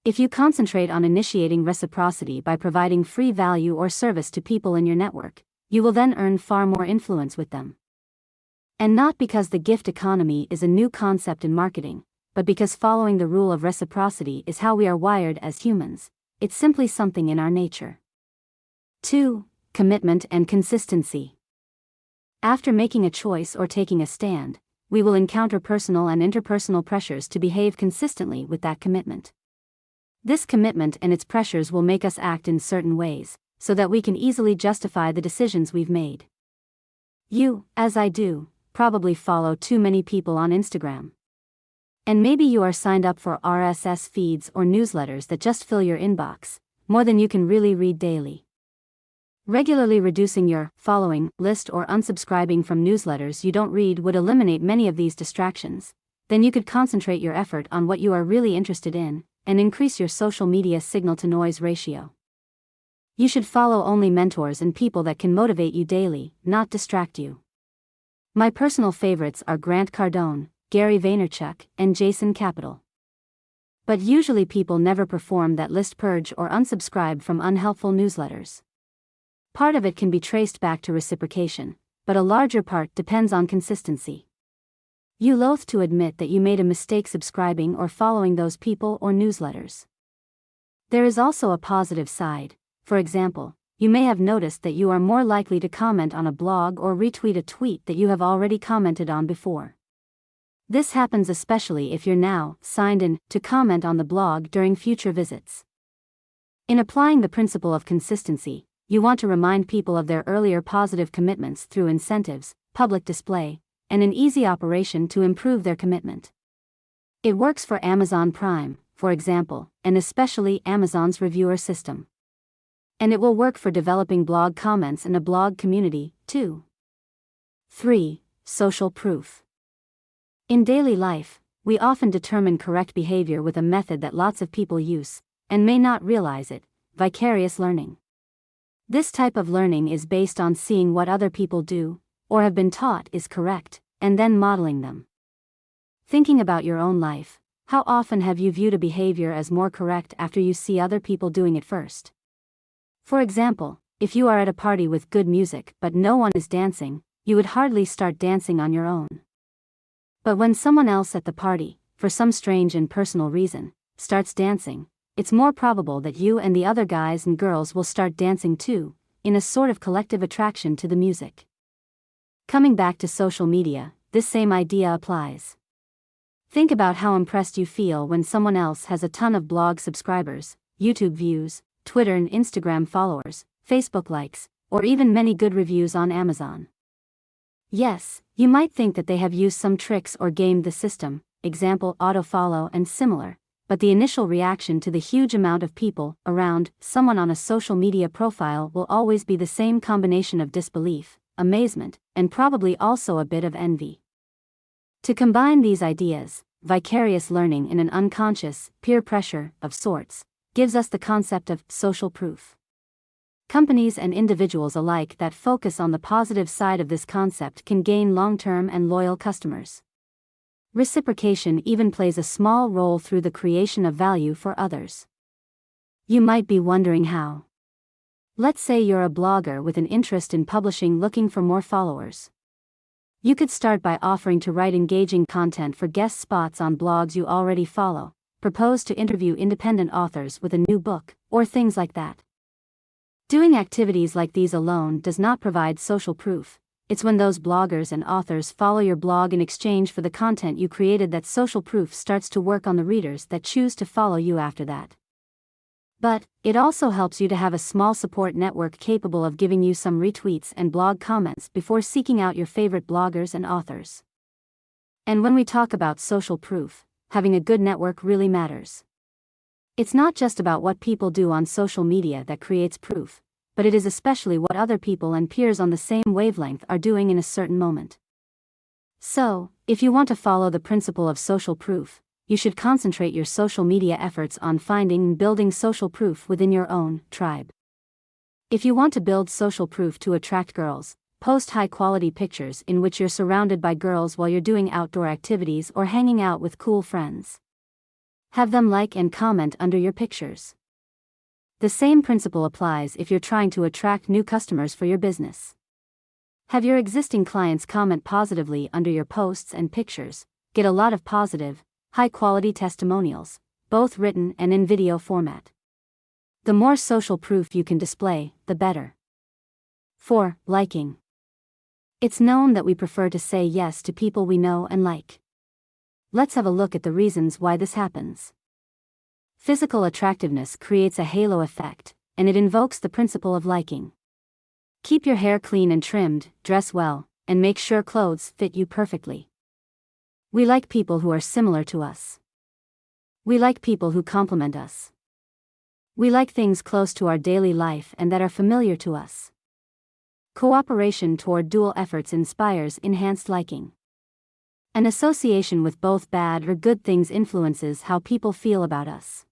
If you concentrate on initiating reciprocity by providing free value or service to people in your network, you will then earn far more influence with them. And not because the gift economy is a new concept in marketing, but because following the rule of reciprocity is how we are wired as humans. It's simply something in our nature. 2. Commitment and consistency. After making a choice or taking a stand, we will encounter personal and interpersonal pressures to behave consistently with that commitment. This commitment and its pressures will make us act in certain ways, so that we can easily justify the decisions we've made. You, as I do, probably follow too many people on Instagram. And maybe you are signed up for RSS feeds or newsletters that just fill your inbox, more than you can really read daily. Regularly reducing your following list or unsubscribing from newsletters you don't read would eliminate many of these distractions. Then you could concentrate your effort on what you are really interested in, and increase your social media signal-to-noise ratio. You should follow only mentors and people that can motivate you daily, not distract you. My personal favorites are Grant Cardone, Gary Vaynerchuk, and Jason Capital. But usually people never perform that list purge or unsubscribe from unhelpful newsletters. Part of it can be traced back to reciprocation, but a larger part depends on consistency. You loathe to admit that you made a mistake subscribing or following those people or newsletters. There is also a positive side. For example, you may have noticed that you are more likely to comment on a blog or retweet a tweet that you have already commented on before. This happens especially if you're now signed in to comment on the blog during future visits. In applying the principle of consistency, you want to remind people of their earlier positive commitments through incentives, public display, and an easy operation to improve their commitment. It works for Amazon Prime, for example, and especially Amazon's reviewer system. And it will work for developing blog comments in a blog community, too. 3. Social proof. In daily life, we often determine correct behavior with a method that lots of people use, and may not realize it: vicarious learning. This type of learning is based on seeing what other people do, or have been taught is correct, and then modeling them. Thinking about your own life, how often have you viewed a behavior as more correct after you see other people doing it first? For example, if you are at a party with good music but no one is dancing, you would hardly start dancing on your own. But when someone else at the party, for some strange and personal reason, starts dancing, it's more probable that you and the other guys and girls will start dancing too, in a sort of collective attraction to the music. Coming back to social media, this same idea applies. Think about how impressed you feel when someone else has a ton of blog subscribers, YouTube views, Twitter and Instagram followers, Facebook likes, or even many good reviews on Amazon. Yes, you might think that they have used some tricks or gamed the system, example autofollow and similar, but the initial reaction to the huge amount of people around someone on a social media profile will always be the same combination of disbelief, amazement, and probably also a bit of envy. To combine these ideas, vicarious learning in an unconscious, peer pressure, of sorts, gives us the concept of social proof. Companies and individuals alike that focus on the positive side of this concept can gain long-term and loyal customers. Reciprocation even plays a small role through the creation of value for others. You might be wondering how. Let's say you're a blogger with an interest in publishing looking for more followers. You could start by offering to write engaging content for guest spots on blogs you already follow, propose to interview independent authors with a new book, or things like that. Doing activities like these alone does not provide social proof. It's when those bloggers and authors follow your blog in exchange for the content you created that social proof starts to work on the readers that choose to follow you after that. But it also helps you to have a small support network capable of giving you some retweets and blog comments before seeking out your favorite bloggers and authors. And when we talk about social proof, having a good network really matters. It's not just about what people do on social media that creates proof, but it is especially what other people and peers on the same wavelength are doing in a certain moment. So, if you want to follow the principle of social proof, you should concentrate your social media efforts on finding and building social proof within your own tribe. If you want to build social proof to attract girls, post high-quality pictures in which you're surrounded by girls while you're doing outdoor activities or hanging out with cool friends. Have them like and comment under your pictures. The same principle applies if you're trying to attract new customers for your business. Have your existing clients comment positively under your posts and pictures, get a lot of positive, high-quality testimonials, both written and in video format. The more social proof you can display, the better. 4. Liking. It's known that we prefer to say yes to people we know and like. Let's have a look at the reasons why this happens. Physical attractiveness creates a halo effect, and it invokes the principle of liking. Keep your hair clean and trimmed, dress well, and make sure clothes fit you perfectly. We like people who are similar to us. We like people who compliment us. We like things close to our daily life and that are familiar to us. Cooperation toward dual efforts inspires enhanced liking. An association with both bad or good things influences how people feel about us.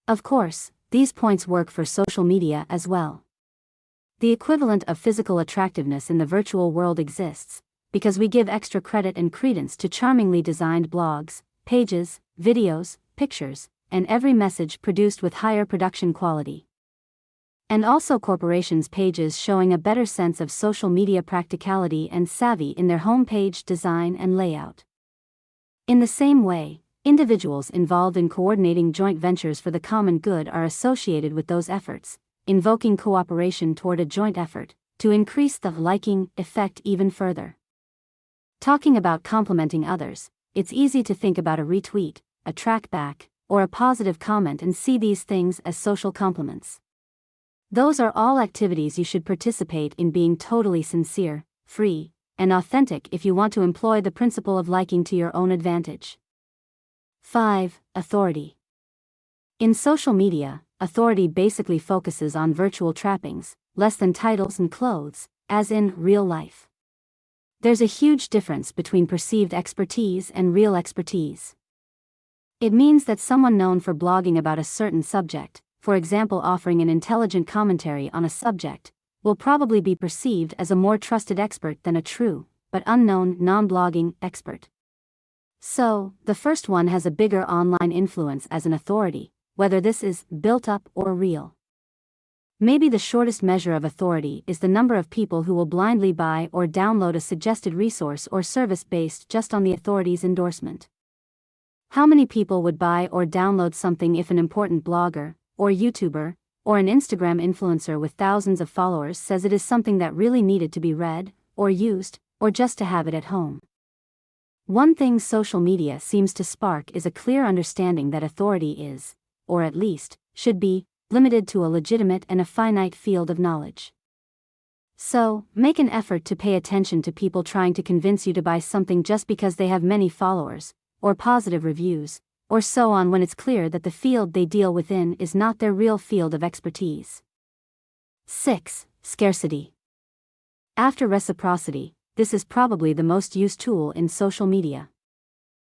Of course, these points work for social media as well. The equivalent of physical attractiveness in the virtual world exists, because we give extra credit and credence to charmingly designed blogs, pages, videos, pictures, and every message produced with higher production quality. And also corporations' pages showing a better sense of social media practicality and savvy in their homepage design and layout. In the same way, individuals involved in coordinating joint ventures for the common good are associated with those efforts, invoking cooperation toward a joint effort, to increase the liking effect even further. Talking about complimenting others, it's easy to think about a retweet, a trackback, or a positive comment and see these things as social compliments. Those are all activities you should participate in, being totally sincere, free, and authentic if you want to employ the principle of liking to your own advantage. 5. Authority. In social media, authority basically focuses on virtual trappings, less than titles and clothes, as in real life. There's a huge difference between perceived expertise and real expertise. It means that someone known for blogging about a certain subject, for example offering an intelligent commentary on a subject, will probably be perceived as a more trusted expert than a true, but unknown, non-blogging expert. So, the first one has a bigger online influence as an authority, whether this is built up or real. Maybe the shortest measure of authority is the number of people who will blindly buy or download a suggested resource or service based just on the authority's endorsement. How many people would buy or download something if an important blogger, or YouTuber, or an Instagram influencer with thousands of followers says it is something that really needed to be read, or used, or just to have it at home? One thing social media seems to spark is a clear understanding that authority is, or at least, should be, limited to a legitimate and a finite field of knowledge. So, make an effort to pay attention to people trying to convince you to buy something just because they have many followers, or positive reviews, or so on, when it's clear that the field they deal within is not their real field of expertise. 6. Scarcity. After reciprocity, this is probably the most used tool in social media.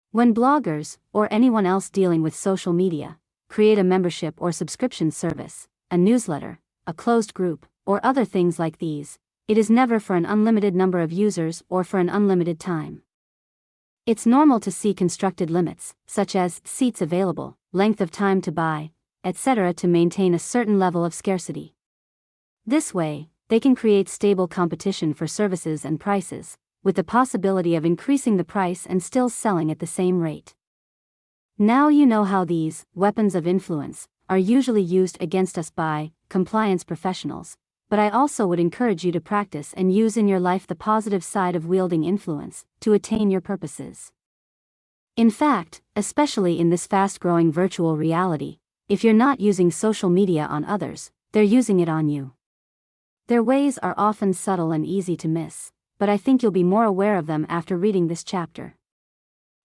When bloggers, or anyone else dealing with social media, create a membership or subscription service, a newsletter, a closed group, or other things like these, it is never for an unlimited number of users or for an unlimited time. It's normal to see constructed limits, such as seats available, length of time to buy, etc., to maintain a certain level of scarcity. This way, they can create stable competition for services and prices, with the possibility of increasing the price and still selling at the same rate. Now you know how these weapons of influence are usually used against us by compliance professionals, but I also would encourage you to practice and use in your life the positive side of wielding influence to attain your purposes. In fact, especially in this fast-growing virtual reality, if you're not using social media on others, they're using it on you. Their ways are often subtle and easy to miss, but I think you'll be more aware of them after reading this chapter.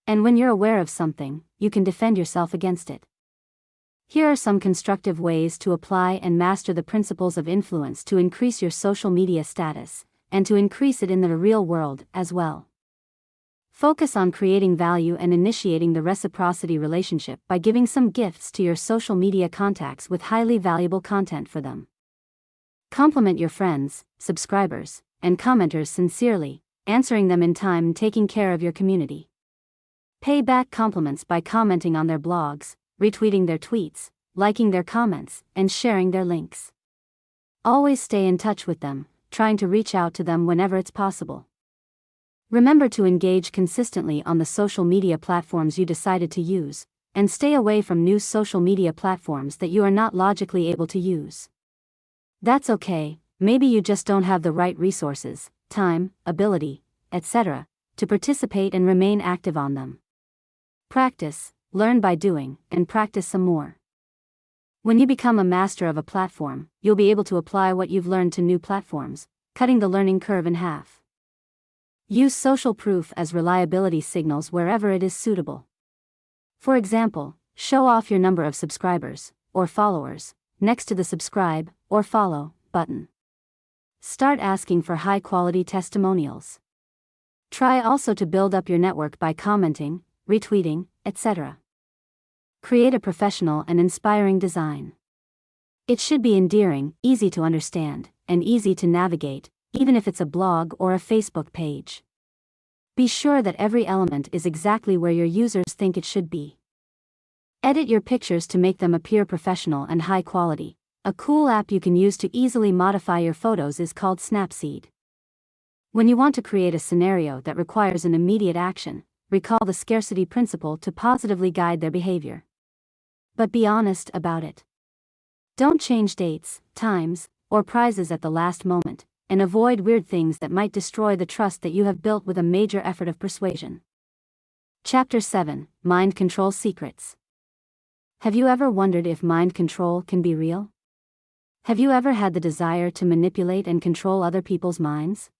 And when you're aware of something, you can defend yourself against it. Here are some constructive ways to apply and master the principles of influence to increase your social media status, and to increase it in the real world as well. Focus on creating value and initiating the reciprocity relationship by giving some gifts to your social media contacts with highly valuable content for them. Compliment your friends, subscribers, and commenters sincerely, answering them in time and taking care of your community. Pay back compliments by commenting on their blogs, retweeting their tweets, liking their comments, and sharing their links. Always stay in touch with them, trying to reach out to them whenever it's possible. Remember to engage consistently on the social media platforms you decided to use, and stay away from new social media platforms that you are not logically able to use. That's okay, maybe you just don't have the right resources, time, ability, etc., to participate and remain active on them. Practice, learn by doing, and practice some more. When you become a master of a platform, you'll be able to apply what you've learned to new platforms, cutting the learning curve in half. Use social proof as reliability signals wherever it is suitable. For example, show off your number of subscribers, or followers, next to the subscribe, or follow, button. Start asking for high-quality testimonials. Try also to build up your network by commenting, retweeting, etc. Create a professional and inspiring design. It should be endearing, easy to understand, and easy to navigate, even if it's a blog or a Facebook page. Be sure that every element is exactly where your users think it should be. Edit your pictures to make them appear professional and high quality, A cool app you can use to easily modify your photos is called Snapseed. When you want to create a scenario that requires an immediate action, recall the scarcity principle to positively guide their behavior. But be honest about it. Don't change dates, times, or prizes at the last moment, and avoid weird things that might destroy the trust that you have built with a major effort of persuasion. Chapter 7: Mind Control Secrets. Have you ever wondered if mind control can be real? Have you ever had the desire to manipulate and control other people's minds?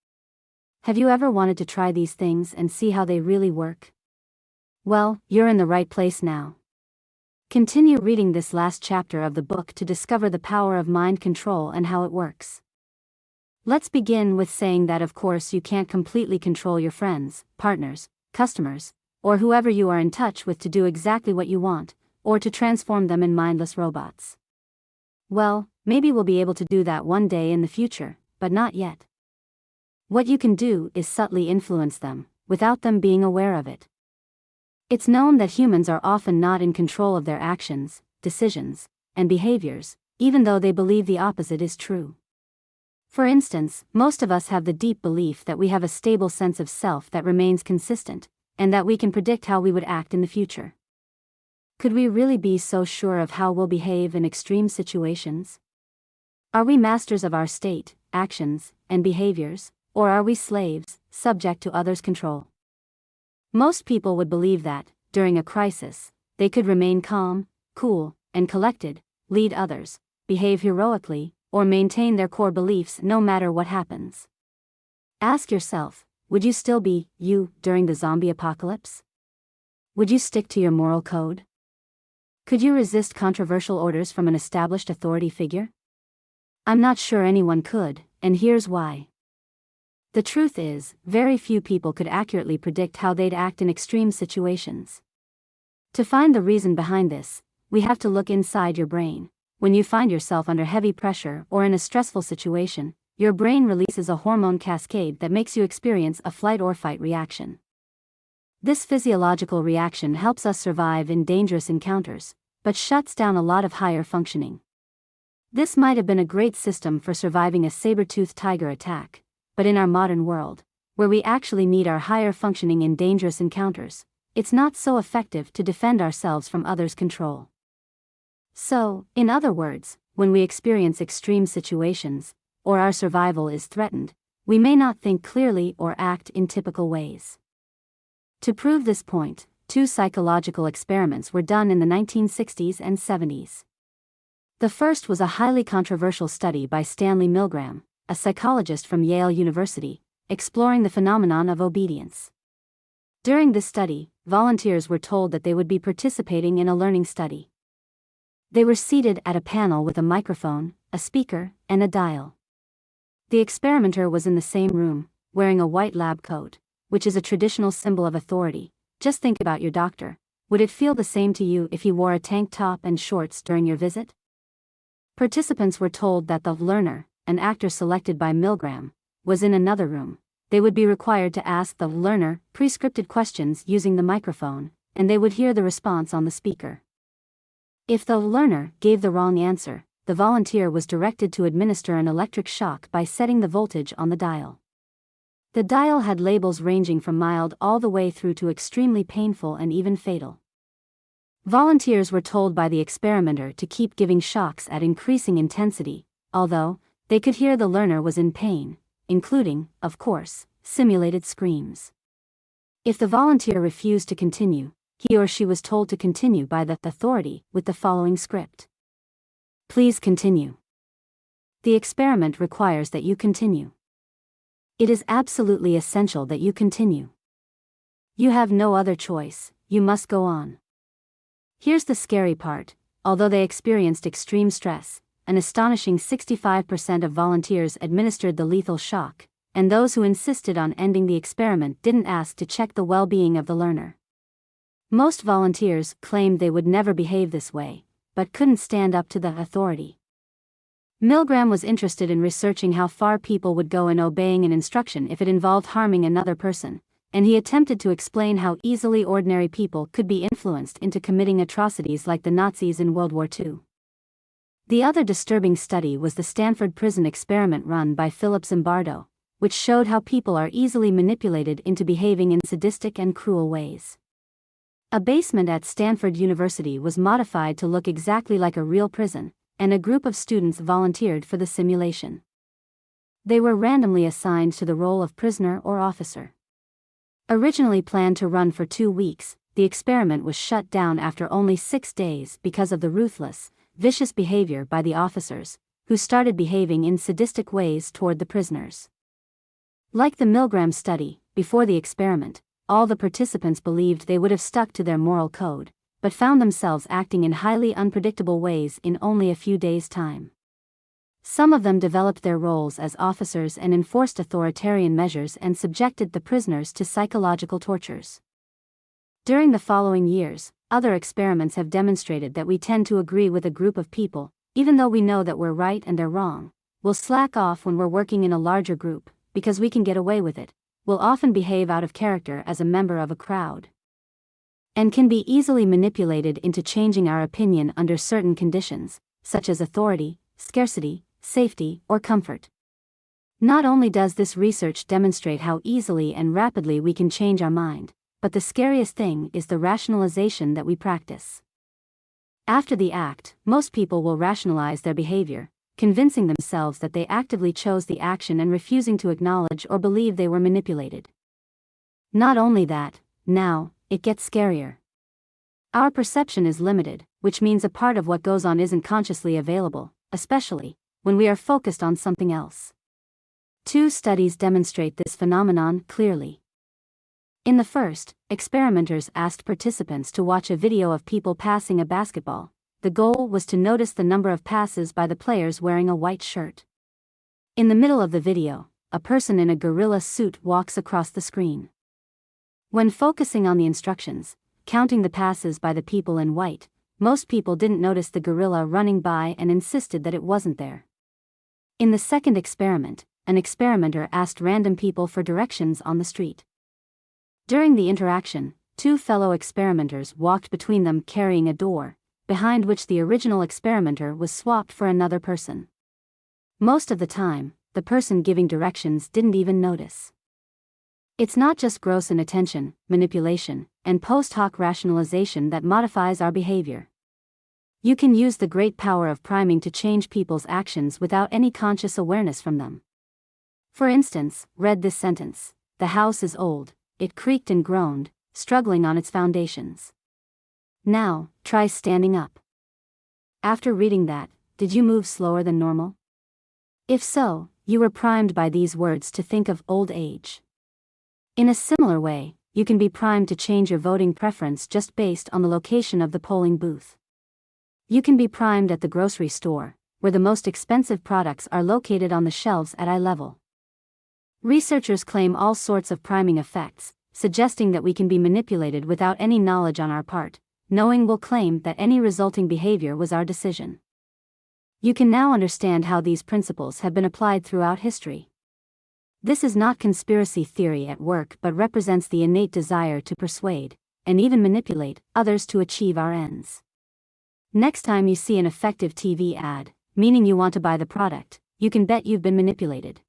Have you ever wanted to try these things and see how they really work? Well, you're in the right place now. Continue reading this last chapter of the book to discover the power of mind control and how it works. Let's begin with saying that of course you can't completely control your friends, partners, customers, or whoever you are in touch with to do exactly what you want, or to transform them in mindless robots. Well, maybe we'll be able to do that one day in the future, but not yet. What you can do is subtly influence them, without them being aware of it. It's known that humans are often not in control of their actions, decisions, and behaviors, even though they believe the opposite is true. For instance, most of us have the deep belief that we have a stable sense of self that remains consistent, and that we can predict how we would act in the future. Could we really be so sure of how we'll behave in extreme situations? Are we masters of our state, actions, and behaviors, or are we slaves, subject to others' control? Most people would believe that, during a crisis, they could remain calm, cool, and collected, lead others, behave heroically, or maintain their core beliefs no matter what happens. Ask yourself, would you still be you during the zombie apocalypse? Would you stick to your moral code? Could you resist controversial orders from an established authority figure? I'm not sure anyone could, and here's why. The truth is, very few people could accurately predict how they'd act in extreme situations. To find the reason behind this, we have to look inside your brain. When you find yourself under heavy pressure or in a stressful situation, your brain releases a hormone cascade that makes you experience a flight or fight reaction. This physiological reaction helps us survive in dangerous encounters, but shuts down a lot of higher functioning. This might have been a great system for surviving a saber-toothed tiger attack, but in our modern world, where we actually need our higher functioning in dangerous encounters, it's not so effective to defend ourselves from others' control. So, in other words, when we experience extreme situations, or our survival is threatened, we may not think clearly or act in typical ways. To prove this point, 2 psychological experiments were done in the 1960s and 70s. The first was a highly controversial study by Stanley Milgram, a psychologist from Yale University, exploring the phenomenon of obedience. During this study, volunteers were told that they would be participating in a learning study. They were seated at a panel with a microphone, a speaker, and a dial. The experimenter was in the same room, wearing a white lab coat, which is a traditional symbol of authority. Just think about your doctor. Would it feel the same to you if he wore a tank top and shorts during your visit? Participants were told that the learner, an actor selected by Milgram, was in another room. They would be required to ask the learner pre-scripted questions using the microphone, and they would hear the response on the speaker. If the learner gave the wrong answer, the volunteer was directed to administer an electric shock by setting the voltage on the dial. The dial had labels ranging from mild all the way through to extremely painful and even fatal. Volunteers were told by the experimenter to keep giving shocks at increasing intensity, although they could hear the learner was in pain, including, of course, simulated screams. If the volunteer refused to continue, he or she was told to continue by the authority with the following script. Please continue. The experiment requires that you continue. It is absolutely essential that you continue. You have no other choice, you must go on. Here's the scary part: although they experienced extreme stress, an astonishing 65% of volunteers administered the lethal shock, and those who insisted on ending the experiment didn't ask to check the well-being of the learner. Most volunteers claimed they would never behave this way, but couldn't stand up to the authority. Milgram was interested in researching how far people would go in obeying an instruction if it involved harming another person, and he attempted to explain how easily ordinary people could be influenced into committing atrocities like the Nazis in World War II. The other disturbing study was the Stanford prison experiment run by Philip Zimbardo, which showed how people are easily manipulated into behaving in sadistic and cruel ways. A basement at Stanford University was modified to look exactly like a real prison, and a group of students volunteered for the simulation. They were randomly assigned to the role of prisoner or officer. Originally planned to run for 2 weeks, the experiment was shut down after only 6 days because of the ruthless, vicious behavior by the officers, who started behaving in sadistic ways toward the prisoners. Like the Milgram study, before the experiment, all the participants believed they would have stuck to their moral code, but found themselves acting in highly unpredictable ways in only a few days' time. Some of them developed their roles as officers and enforced authoritarian measures and subjected the prisoners to psychological tortures. During the following years, other experiments have demonstrated that we tend to agree with a group of people, even though we know that we're right and they're wrong. We'll slack off when we're working in a larger group, because we can get away with it. We'll often behave out of character as a member of a crowd, and can be easily manipulated into changing our opinion under certain conditions, such as authority, scarcity, safety, or comfort. Not only does this research demonstrate how easily and rapidly we can change our mind, but the scariest thing is the rationalization that we practice. After the act, most people will rationalize their behavior, convincing themselves that they actively chose the action and refusing to acknowledge or believe they were manipulated. Not only that, now, it gets scarier. Our perception is limited, which means a part of what goes on isn't consciously available, especially when we are focused on something else. 2 studies demonstrate this phenomenon clearly. In the first, experimenters asked participants to watch a video of people passing a basketball. The goal was to notice the number of passes by the players wearing a white shirt. In the middle of the video, a person in a gorilla suit walks across the screen. When focusing on the instructions, counting the passes by the people in white, most people didn't notice the gorilla running by and insisted that it wasn't there. In the second experiment, an experimenter asked random people for directions on the street. During the interaction, 2 fellow experimenters walked between them carrying a door, behind which the original experimenter was swapped for another person. Most of the time, the person giving directions didn't even notice. It's not just gross inattention, manipulation, and post hoc rationalization that modifies our behavior. You can use the great power of priming to change people's actions without any conscious awareness from them. For instance, read this sentence: "The house is old, it creaked and groaned, struggling on its foundations. Now, try standing up." After reading that, did you move slower than normal? If so, you were primed by these words to think of old age. In a similar way, you can be primed to change your voting preference just based on the location of the polling booth. You can be primed at the grocery store, where the most expensive products are located on the shelves at eye level. Researchers claim all sorts of priming effects, suggesting that we can be manipulated without any knowledge on our part. Knowing will claim that any resulting behavior was our decision. You can now understand how these principles have been applied throughout history. This is not conspiracy theory at work but represents the innate desire to persuade, and even manipulate, others to achieve our ends. Next time you see an effective TV ad, meaning you want to buy the product, you can bet you've been manipulated.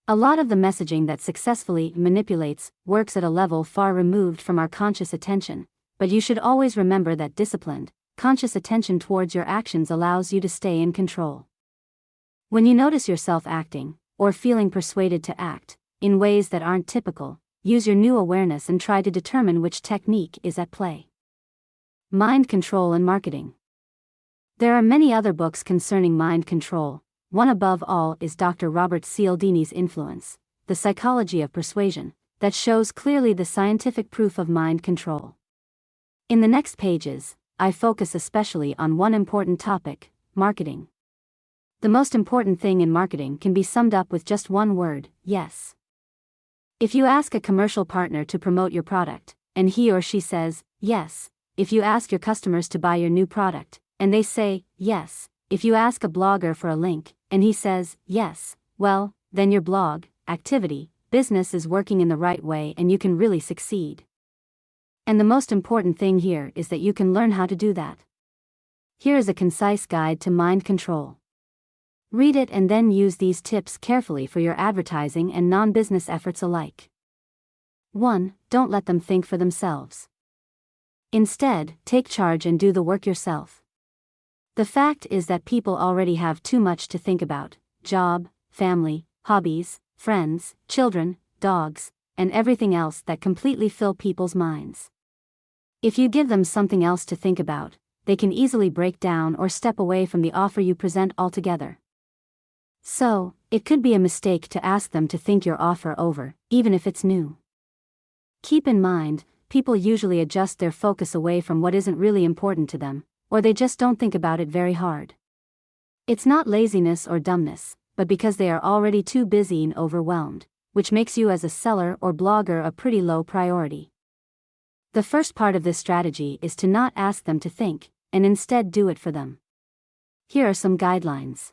A lot of the messaging that successfully manipulates works at a level far removed from our conscious attention, but you should always remember that disciplined, conscious attention towards your actions allows you to stay in control. When you notice yourself acting, or feeling persuaded to act, in ways that aren't typical, use your new awareness and try to determine which technique is at play. Mind control and marketing. There are many other books concerning mind control. One above all is Dr. Robert Cialdini's influence, The Psychology of Persuasion, that shows clearly the scientific proof of mind control. In the next pages, I focus especially on one important topic: marketing. The most important thing in marketing can be summed up with just one word: yes. If you ask a commercial partner to promote your product, and he or she says, yes. If you ask your customers to buy your new product, and they say, yes. If you ask a blogger for a link, and he says, yes, well, then your blog, activity, business is working in the right way and you can really succeed. And the most important thing here is that you can learn how to do that. Here is a concise guide to mind control. Read it and then use these tips carefully for your advertising and non-business efforts alike. 1. Don't let them think for themselves. Instead, take charge and do the work yourself. The fact is that people already have too much to think about: job, family, hobbies, friends, children, dogs, and everything else that completely fill people's minds. If you give them something else to think about, they can easily break down or step away from the offer you present altogether. So, it could be a mistake to ask them to think your offer over, even if it's new. Keep in mind, people usually adjust their focus away from what isn't really important to them, or they just don't think about it very hard. It's not laziness or dumbness, but because they are already too busy and overwhelmed, which makes you as a seller or blogger a pretty low priority. The first part of this strategy is to not ask them to think, and instead do it for them. Here are some guidelines.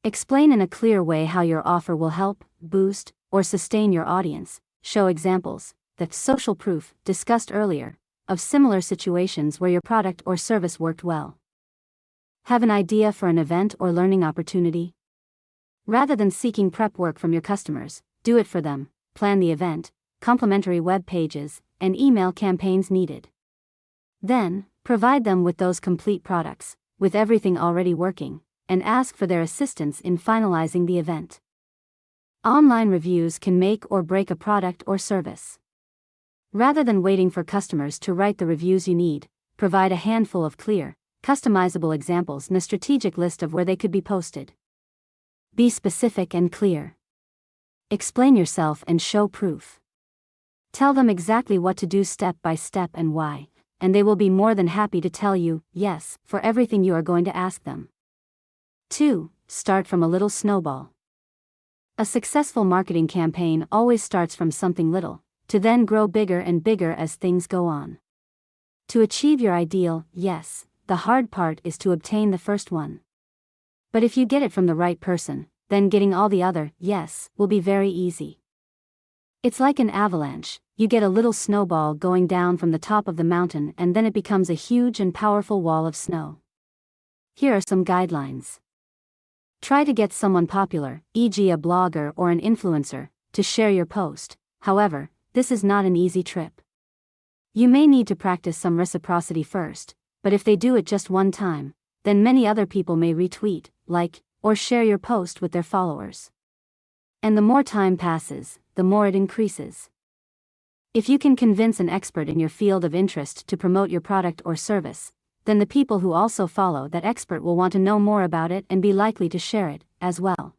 Explain in a clear way how your offer will help, boost, or sustain your audience. Show examples, the social proof discussed earlier, of similar situations where your product or service worked well. Have an idea for an event or learning opportunity? Rather than seeking prep work from your customers, do it for them. Plan the event, complimentary web pages, and email campaigns needed. Then, provide them with those complete products, with everything already working, and ask for their assistance in finalizing the event. Online reviews can make or break a product or service. Rather than waiting for customers to write the reviews you need, provide a handful of clear, customizable examples and a strategic list of where they could be posted. Be specific and clear. Explain yourself and show proof. Tell them exactly what to do step by step and why, and they will be more than happy to tell you yes for everything you are going to ask them. 2. Start from a little snowball. A successful marketing campaign always starts from something little, to then grow bigger and bigger as things go on. To achieve your ideal yes, the hard part is to obtain the first one. But if you get it from the right person, then getting all the other yes will be very easy. It's like an avalanche. You get a little snowball going down from the top of the mountain and then it becomes a huge and powerful wall of snow. Here are some guidelines. Try to get someone popular, e.g. a blogger or an influencer, to share your post. However, this is not an easy trip. You may need to practice some reciprocity first, but if they do it just one time, then many other people may retweet, like, or share your post with their followers. And the more time passes, the more it increases. If you can convince an expert in your field of interest to promote your product or service, then the people who also follow that expert will want to know more about it and be likely to share it, as well.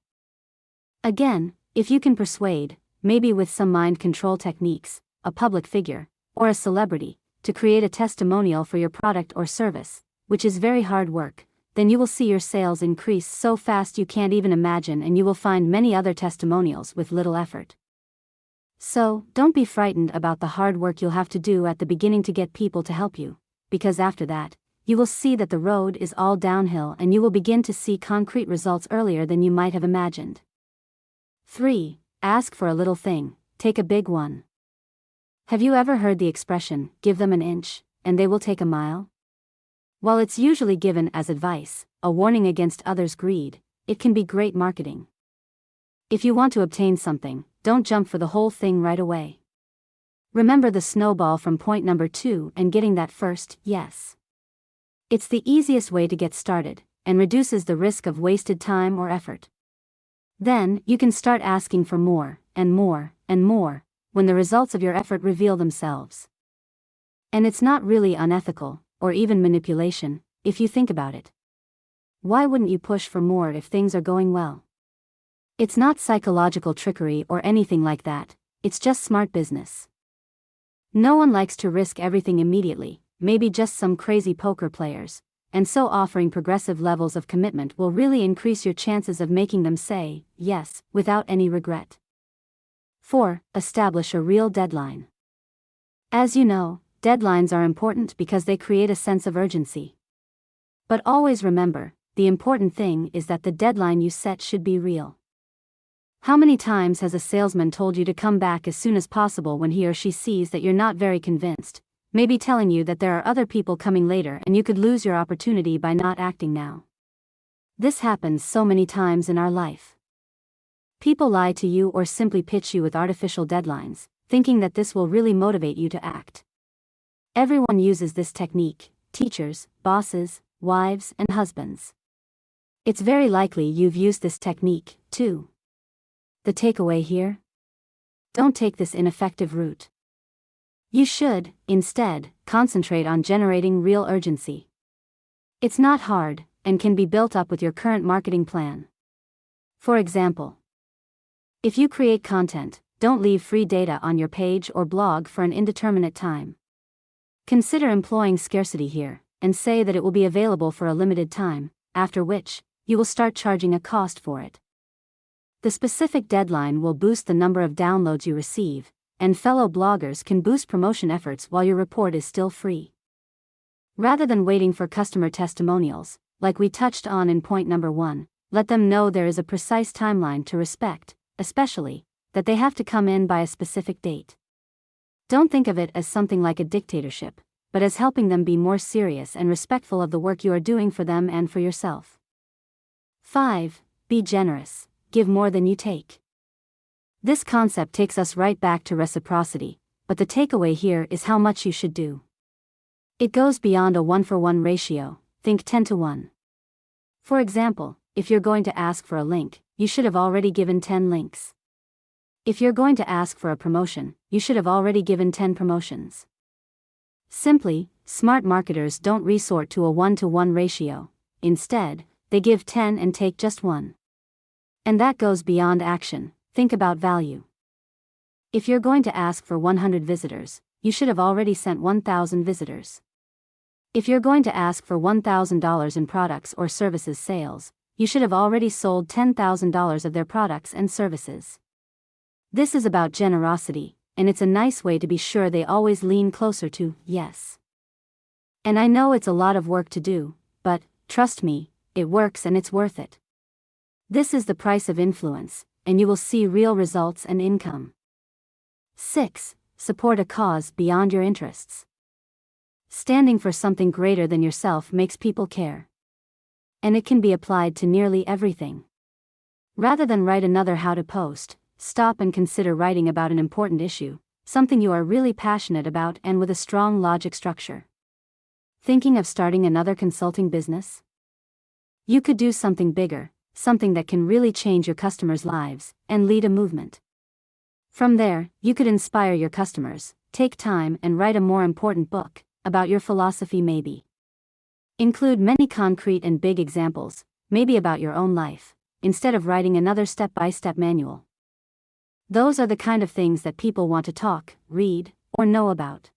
Again, if you can persuade, maybe with some mind control techniques, a public figure, or a celebrity, to create a testimonial for your product or service, which is very hard work, then you will see your sales increase so fast you can't even imagine, and you will find many other testimonials with little effort. So, don't be frightened about the hard work you'll have to do at the beginning to get people to help you, because after that, you will see that the road is all downhill and you will begin to see concrete results earlier than you might have imagined. 3. Ask for a little thing, take a big one. Have you ever heard the expression, give them an inch, and they will take a mile? While it's usually given as advice, a warning against others' greed, it can be great marketing. If you want to obtain something, don't jump for the whole thing right away. Remember the snowball from point number 2 and getting that first yes. It's the easiest way to get started, and reduces the risk of wasted time or effort. Then, you can start asking for more, and more, and more, when the results of your effort reveal themselves. And it's not really unethical, or even manipulation, if you think about it. Why wouldn't you push for more if things are going well? It's not psychological trickery or anything like that, it's just smart business. No one likes to risk everything immediately, maybe just some crazy poker players, and so offering progressive levels of commitment will really increase your chances of making them say yes without any regret. 4. Establish a real deadline. As you know, deadlines are important because they create a sense of urgency. But always remember, the important thing is that the deadline you set should be real. How many times has a salesman told you to come back as soon as possible when he or she sees that you're not very convinced, maybe telling you that there are other people coming later and you could lose your opportunity by not acting now. This happens so many times in our life. People lie to you or simply pitch you with artificial deadlines, thinking that this will really motivate you to act. Everyone uses this technique: teachers, bosses, wives, and husbands. It's very likely you've used this technique, too. The takeaway here? Don't take this ineffective route. You should, instead, concentrate on generating real urgency. It's not hard, and can be built up with your current marketing plan. For example, if you create content, don't leave free data on your page or blog for an indeterminate time. Consider employing scarcity here, and say that it will be available for a limited time, after which, you will start charging a cost for it. The specific deadline will boost the number of downloads you receive, and fellow bloggers can boost promotion efforts while your report is still free. Rather than waiting for customer testimonials, like we touched on in point number 1, let them know there is a precise timeline to respect, especially, that they have to come in by a specific date. Don't think of it as something like a dictatorship, but as helping them be more serious and respectful of the work you are doing for them and for yourself. 5. Be generous. Give more than you take. This concept takes us right back to reciprocity, but the takeaway here is how much you should do. It goes beyond a 1-for-1 ratio, think 10-to-1. For example, if you're going to ask for a link, you should have already given 10 links. If you're going to ask for a promotion, you should have already given 10 promotions. Simply, smart marketers don't resort to a 1-to-1 ratio. Instead, they give 10 and take just 1. And that goes beyond action. Think about value. If you're going to ask for 100 visitors, you should have already sent 1,000 visitors. If you're going to ask for $1,000 in products or services sales, you should have already sold $10,000 of their products and services. This is about generosity, and it's a nice way to be sure they always lean closer to yes. And I know it's a lot of work to do, but, trust me, it works and it's worth it. This is the price of influence, and you will see real results and income. 6. Support a cause beyond your interests. Standing for something greater than yourself makes people care. And it can be applied to nearly everything. Rather than write another how to post, stop and consider writing about an important issue, something you are really passionate about and with a strong logic structure. Thinking of starting another consulting business? You could do something bigger, something that can really change your customers' lives, and lead a movement. From there, you could inspire your customers, take time and write a more important book, about your philosophy maybe. Include many concrete and big examples, maybe about your own life, instead of writing another step-by-step manual. Those are the kind of things that people want to talk, read, or know about.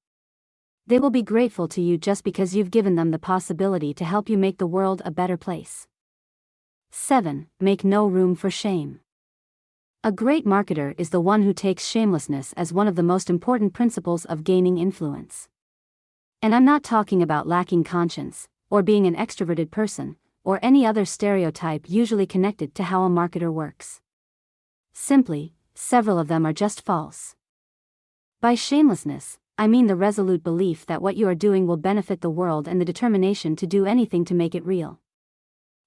They will be grateful to you just because you've given them the possibility to help you make the world a better place. 7. Make no room for shame. A great marketer is the one who takes shamelessness as one of the most important principles of gaining influence. And I'm not talking about lacking conscience, or being an extroverted person, or any other stereotype usually connected to how a marketer works. Simply, several of them are just false. By shamelessness, I mean the resolute belief that what you are doing will benefit the world and the determination to do anything to make it real.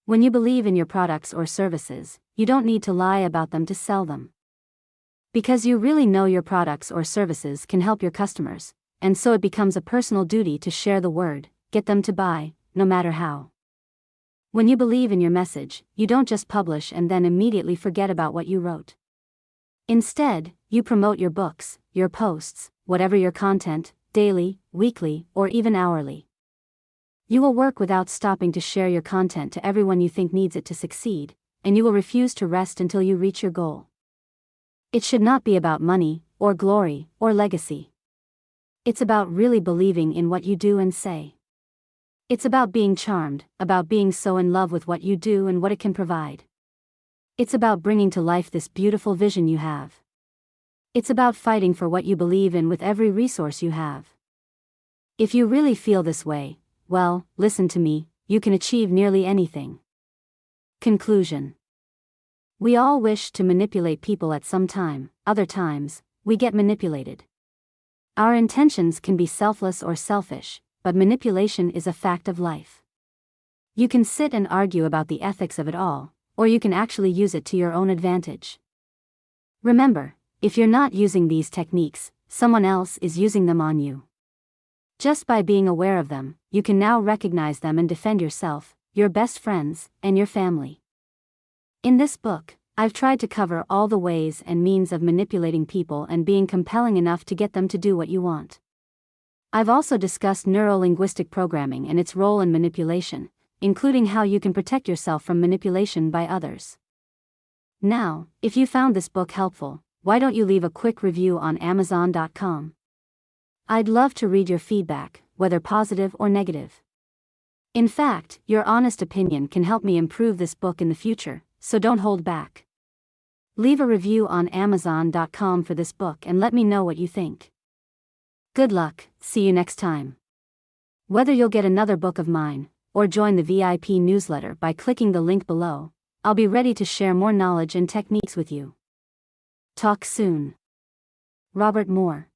When you believe in your products or services, you don't need to lie about them to sell them. Because you really know your products or services can help your customers, and so it becomes a personal duty to share the word, get them to buy, no matter how. When you believe in your message, you don't just publish and then immediately forget about what you wrote. Instead, you promote your books, your posts, whatever your content, daily, weekly, or even hourly. You will work without stopping to share your content to everyone you think needs it to succeed, and you will refuse to rest until you reach your goal. It should not be about money, or glory, or legacy. It's about really believing in what you do and say. It's about being charmed, about being so in love with what you do and what it can provide. It's about bringing to life this beautiful vision you have. It's about fighting for what you believe in with every resource you have. If you really feel this way, well, listen to me, you can achieve nearly anything. Conclusion. We all wish to manipulate people at some time, other times, we get manipulated. Our intentions can be selfless or selfish, but manipulation is a fact of life. You can sit and argue about the ethics of it all, or you can actually use it to your own advantage. Remember, if you're not using these techniques, someone else is using them on you. Just by being aware of them, you can now recognize them and defend yourself, your best friends, and your family. In this book, I've tried to cover all the ways and means of manipulating people and being compelling enough to get them to do what you want. I've also discussed neuro-linguistic programming and its role in manipulation, including how you can protect yourself from manipulation by others. Now, if you found this book helpful, why don't you leave a quick review on Amazon.com? I'd love to read your feedback, whether positive or negative. In fact, your honest opinion can help me improve this book in the future, so don't hold back. Leave a review on Amazon.com for this book and let me know what you think. Good luck, see you next time. Whether you'll get another book of mine, or join the VIP newsletter by clicking the link below, I'll be ready to share more knowledge and techniques with you. Talk soon. Robert Moore.